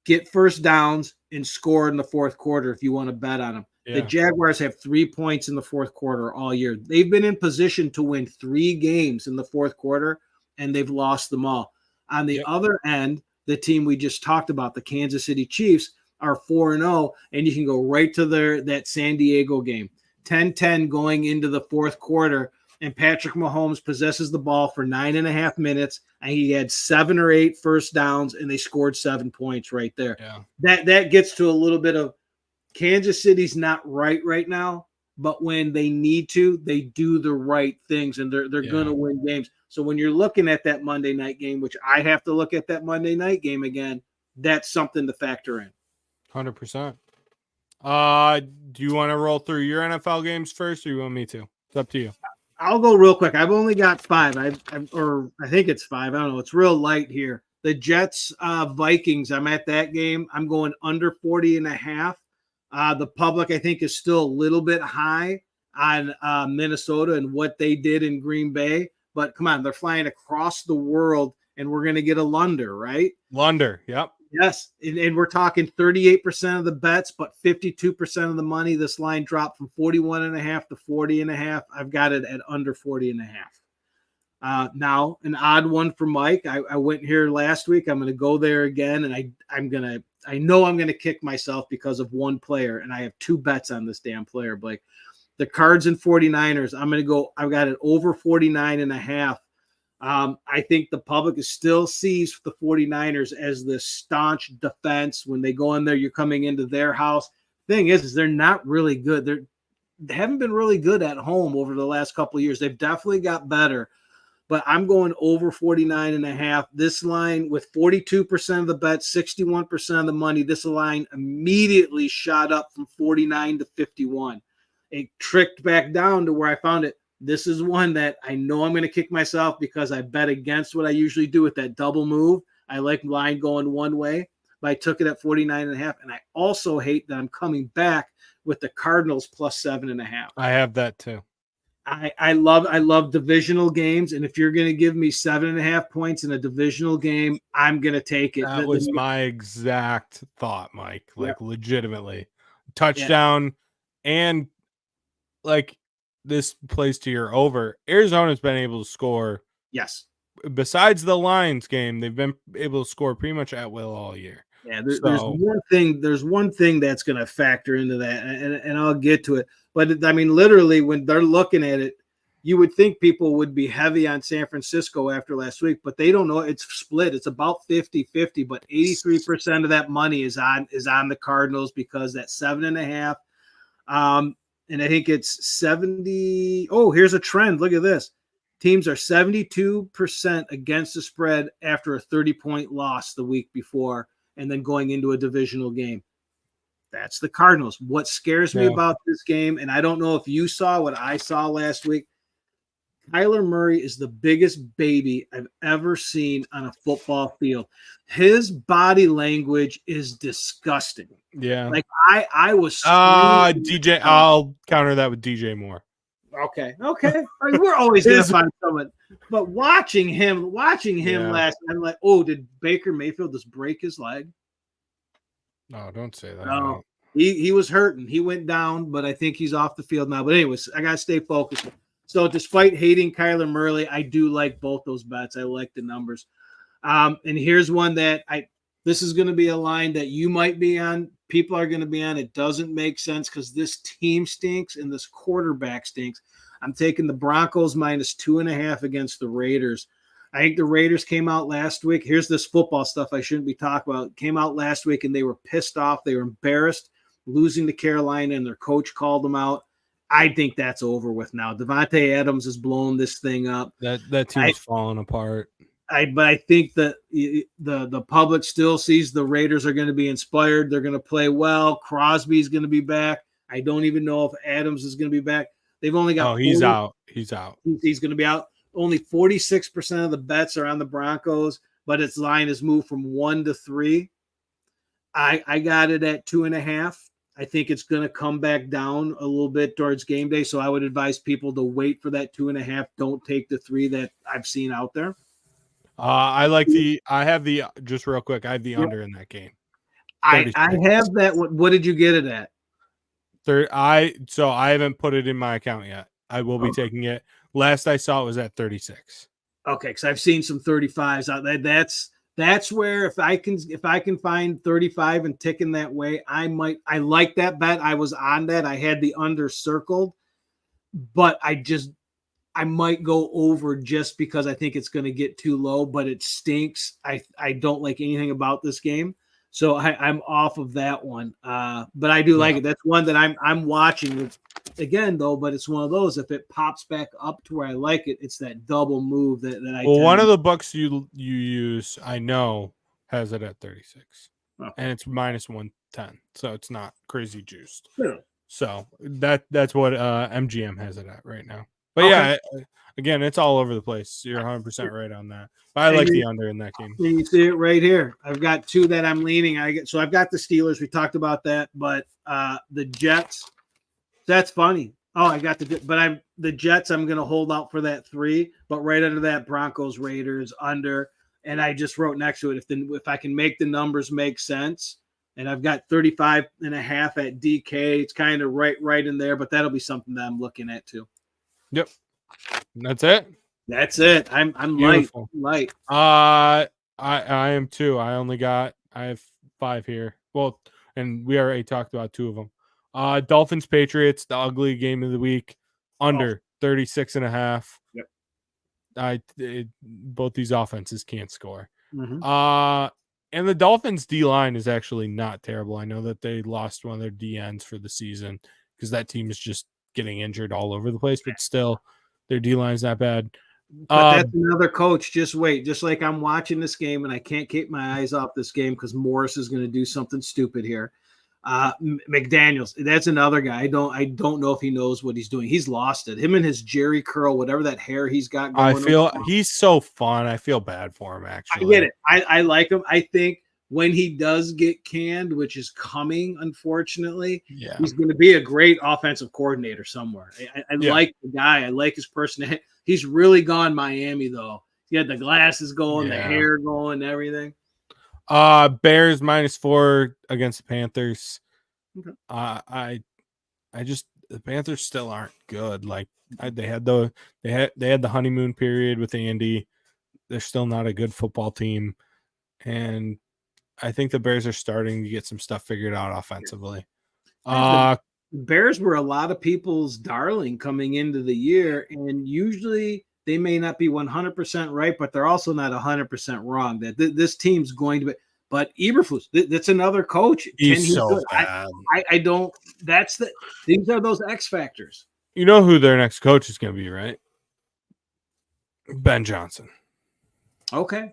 get first downs, and score in the fourth quarter if you want to bet on them. Yeah. The Jaguars have 3 points in the fourth quarter all year. They've been in position to win 3 games in the fourth quarter, and they've lost them all. On the other end, the team we just talked about, the Kansas City Chiefs, are 4-0, and you can go right to that San Diego game. 10-10 going into the fourth quarter, and Patrick Mahomes possesses the ball for 9.5 minutes, and he had 7 or 8 first downs, and they scored 7 points right there. Yeah. That gets to a little bit of Kansas City's not right now, but when they need to, they do the right things, and they're going to win games. So when you're looking at that Monday night game, which I have to look at that Monday night game again, that's something to factor in. 100%. Do you want to roll through your NFL games first, or you want me to? It's up to you. I'll go real quick. I've only got 5. I think it's 5. I don't know. It's real light here. The Jets, Vikings. I'm at that game. I'm going under 40.5. The public, I think, is still a little bit high on Minnesota and what they did in Green Bay. But come on, they're flying across the world, and we're going to get a Lunder, right? Lunder, yep. Yes, and we're talking 38% of the bets, but 52% of the money. This line dropped from 41.5 to 40.5. I've got it at under 40.5. Now, an odd one for Mike. I went here last week. I'm going to go there again, and I know I'm going to kick myself because of one player, and I have 2 bets on this damn player, Blake. The Cards and 49ers, I've got it over 49.5. I think the public still sees the 49ers as the staunch defense. When they go in there, you're coming into their house. Thing is they're not really good. They haven't been really good at home over the last couple of years. They've definitely got better, but I'm going over 49.5. This line with 42% of the bets, 61% of the money, this line immediately shot up from 49 to 51. it tricked back down to where I found it. This is one that I know I'm going to kick myself because I bet against what I usually do with that double move. I like line going one way, but I took it at 49.5. And I also hate that I'm coming back with the Cardinals plus 7.5. I have that too. I love divisional games, and if you're going to give me 7.5 points in a divisional game, I'm going to take it. That was my exact thought, Mike. Like, yeah. Legitimately, touchdown, and like this plays to your over. Arizona's been able to score. Yes. Besides the Lions game, they've been able to score pretty much at will all year. Yeah, there's one thing that's going to factor into that, and I'll get to it. But I mean, literally, when they're looking at it, you would think people would be heavy on San Francisco after last week, but they don't know. It's split. It's about 50-50, but 83% of that money is on the Cardinals because that 7.5. And I think it's 70. Oh, here's a trend. Look at this. Teams are 72% against the spread after a 30-point loss the week before, and then going into a divisional game. That's the Cardinals. What scares me about this game, and I don't know if you saw what I saw last week, Kyler Murray is the biggest baby I've ever seen on a football field. His body language is disgusting. Yeah. Like I was DJ, I'll counter that with DJ Moore. Okay. I mean, we're always gonna find someone. But watching him last, I'm like, oh, did Baker Mayfield just break his leg? No, don't say that. No, he was hurting. He went down, but I think he's off the field now. But anyways, I gotta stay focused. So despite hating Kyler Murray, I do like both those bets. I like the numbers. And here's one that this is going to be a line that you might be on. People are going to be on. It doesn't make sense because this team stinks and this quarterback stinks. I'm taking the Broncos minus 2.5 against the Raiders. I think the Raiders came out last week. Here's this football stuff I shouldn't be talking about. Came out last week and they were pissed off. They were embarrassed losing to Carolina, and their coach called them out. I think that's over with now. Devontae Adams has blown this thing up. That team's falling apart. But I think that the public still sees the Raiders are going to be inspired. They're going to play well. Crosby's going to be back. I don't even know if Adams is going to be back. They've only got. Oh, he's out. He's out. He's going to be out. Only 46% of the bets are on the Broncos, but its line has moved from 1 to 3. I got it at 2.5. I think it's going to come back down a little bit towards game day. So I would advise people to wait for that 2.5. Don't take the 3 that I've seen out there. Just real quick, I have the under in that game. I have that. What did you get it at? I haven't put it in my account yet. I will be taking it. Last I saw it was at 36. Okay, because I've seen some 35s out there. That's where if I can find 35 and ticking that way, I like that bet. I was on that. I had the under circled, but I might go over just because I think it's going to get too low, but it stinks. I don't like anything about this game. So I'm off of that one. But I do like it. That's one that I'm watching again though, but it's one of those, if it pops back up to where I like it, it's that double move that I one of the books you use, I know, has it at 36. Okay. And it's minus 110. So it's not crazy juiced. Yeah. So that's what MGM has it at right now. But again, it's all over the place. You're 100% right on that. But I like the under in that game. You see it right here. I've got 2 that I'm leaning. I've got the Steelers. We talked about that, but the Jets. That's funny. Oh, I got the Jets. I'm going to hold out for that 3, but right under that Broncos Raiders under, and I just wrote next to it if I can make the numbers make sense. And I've got 35.5 at DK. It's kind of right in there, but that'll be something that I'm looking at too. Yep. That's it. That's it. I'm Beautiful. light. I am too. I have 5 here. Well, and we already talked about 2 of them. Dolphins Patriots, the ugly game of the week, under 36.5. Yep. Both these offenses can't score. Mm-hmm. And the Dolphins D line is actually not terrible. I know that they lost one of their DNs for the season because that team is just getting injured all over the place, but still their D line is not bad. But that's another coach. Just wait. Just like I'm watching this game and I can't keep my eyes off this game because Morris is going to do something stupid here. McDaniels, that's another guy. I don't know if he knows what he's doing. He's lost it. Him and his Jerry curl, whatever that hair he's got going. I feel he's so fun. I feel bad for him, actually. I get it. I like him. I think when he does get canned, which is coming, unfortunately, he's going to be a great offensive coordinator somewhere. I like the guy. I like his personality. He's really gone Miami, though. He had the glasses going, the hair going, everything. Bears -4 against the Panthers. Okay. I just the Panthers still aren't good. Like they had the honeymoon period with Andy. They're still not a good football team, and I think the Bears are starting to get some stuff figured out offensively. The Bears were a lot of people's darling coming into the year, and usually they may not be 100% right, but they're also not 100% wrong. That this team's going to be. But Eberflus, that's another coach. He's so bad. I don't. These are those X factors. You know who their next coach is going to be, right? Ben Johnson. Okay.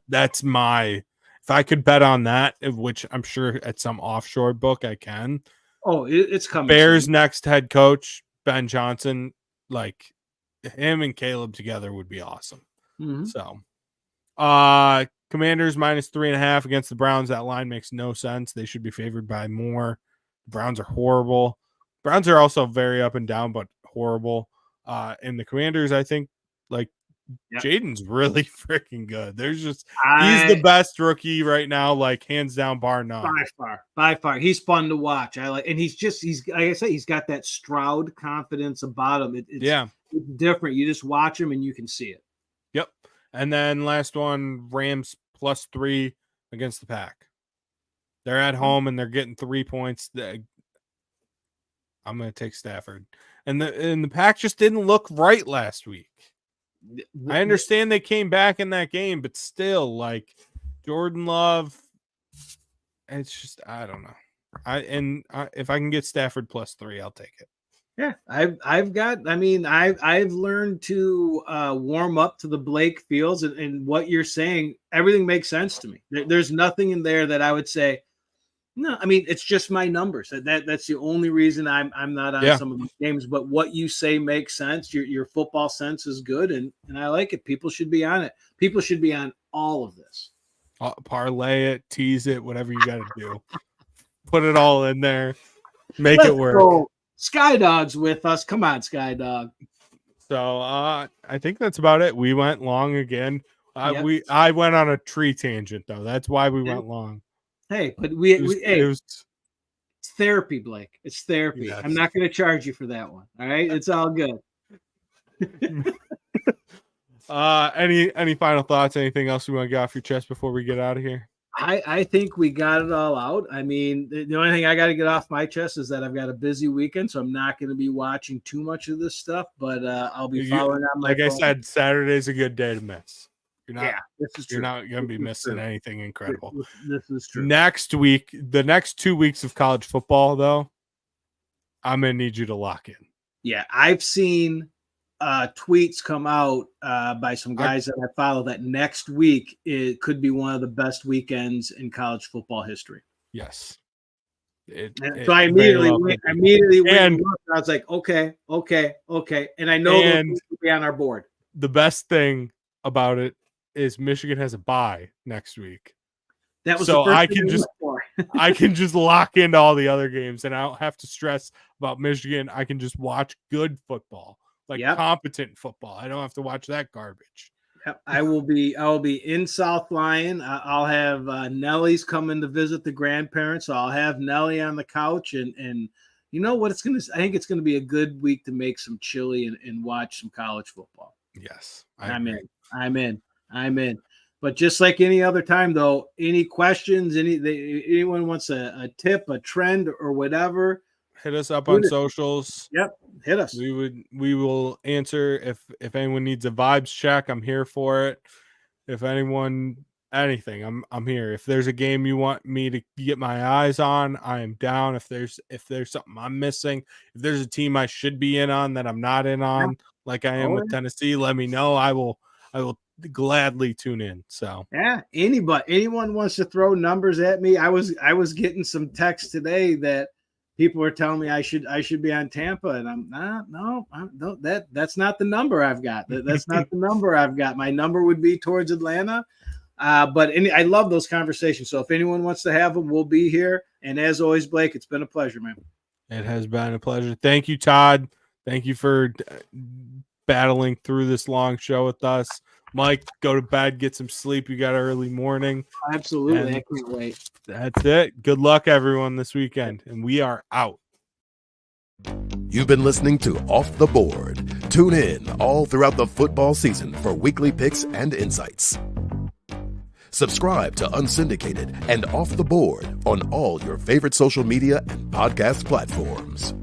That's my. If I could bet on that, which I'm sure at some offshore book I can. Oh, it's coming. Bears' next head coach, Ben Johnson, like him and Caleb together would be awesome. Mm-hmm. So, Commanders -3.5 against the Browns. That line makes no sense. They should be favored by more. The Browns are horrible. Browns are also very up and down, but horrible. And the Commanders, I think, like Jaden's really freaking good. He's the best rookie right now, like hands down, bar none. By far. He's fun to watch. And he's like I say, he's got that Stroud confidence about him. It's different. You just watch him and you can see it. Yep. And then last one, Rams +3 against the Pack. They're at home and they're getting 3 points. I'm going to take Stafford. And the Pack just didn't look right last week. I understand they came back in that game, but still, like Jordan Love, it's just I don't know. If I can get Stafford +3, I'll take it. Yeah, I've learned to warm up to the Blake Fields, and what you're saying, everything makes sense to me. There's nothing in there that I would say, no. I mean, it's just my numbers. That's the only reason I'm not on some of these games. But what you say makes sense. Your football sense is good, and I like it. People should be on it. People should be on all of this. Parlay it, tease it, whatever you got to do. Put it all in there. Let's it work. Go. Sky Dog's with us. Come on, Sky Dog. So I think that's about it. We went long again. I went on a tree tangent though. That's why we went long. Hey, but it's therapy, Blake. It's therapy. Yes. I'm not going to charge you for that one. All right, it's all good. Any final thoughts? Anything else you want to get off your chest before we get out of here? I think we got it all out. I mean, the only thing I got to get off my chest is that I've got a busy weekend, so I'm not going to be watching too much of this stuff, but I'll be following on my phone. I said, Saturday's a good day to miss. This is true. You're not going to be missing anything incredible. This is true. Next week, the next 2 weeks of college football, though, I'm going to need you to lock in. Yeah, I've seen tweets come out by some guys that I follow that next week it could be one of the best weekends in college football history. Yes. So I immediately went and I was like, okay. And I know those will be on our board. The best thing about it is Michigan has a bye next week. That was so I can just lock into all the other games and I don't have to stress about Michigan. I can just watch good football. Competent football. I don't have to watch that garbage. I will be in South Lyon. I'll have Nellie's coming to visit the grandparents. So I'll have Nellie on the couch and you know what I think it's gonna be a good week to make some chili and watch some college football. Yes. I'm in. But just like any other time though, any questions, anyone wants a tip, a trend or whatever, hit us up on socials. Yep, hit us. We will answer if anyone needs a vibes check. I'm here for it. If anything, I'm here. If there's a game you want me to get my eyes on, I am down. If there's something I'm missing, if there's a team I should be in on that I'm not in on, like I am with Tennessee, let me know. I will gladly tune in. So yeah, anyone wants to throw numbers at me. I was getting some texts today that people were telling me I should be on Tampa, and I'm no, that's not the number I've got. That's not the number I've got. My number would be towards Atlanta. But I love those conversations. So if anyone wants to have them, we'll be here. And as always, Blake, it's been a pleasure, man. It has been a pleasure. Thank you, Todd. Thank you for battling through this long show with us. Mike, go to bed, get some sleep. You got an early morning. Absolutely. And I can't wait. That's it. Good luck, everyone, this weekend. And we are out. You've been listening to Off the Board. Tune in all throughout the football season for weekly picks and insights. Subscribe to Unsyndicated and Off the Board on all your favorite social media and podcast platforms.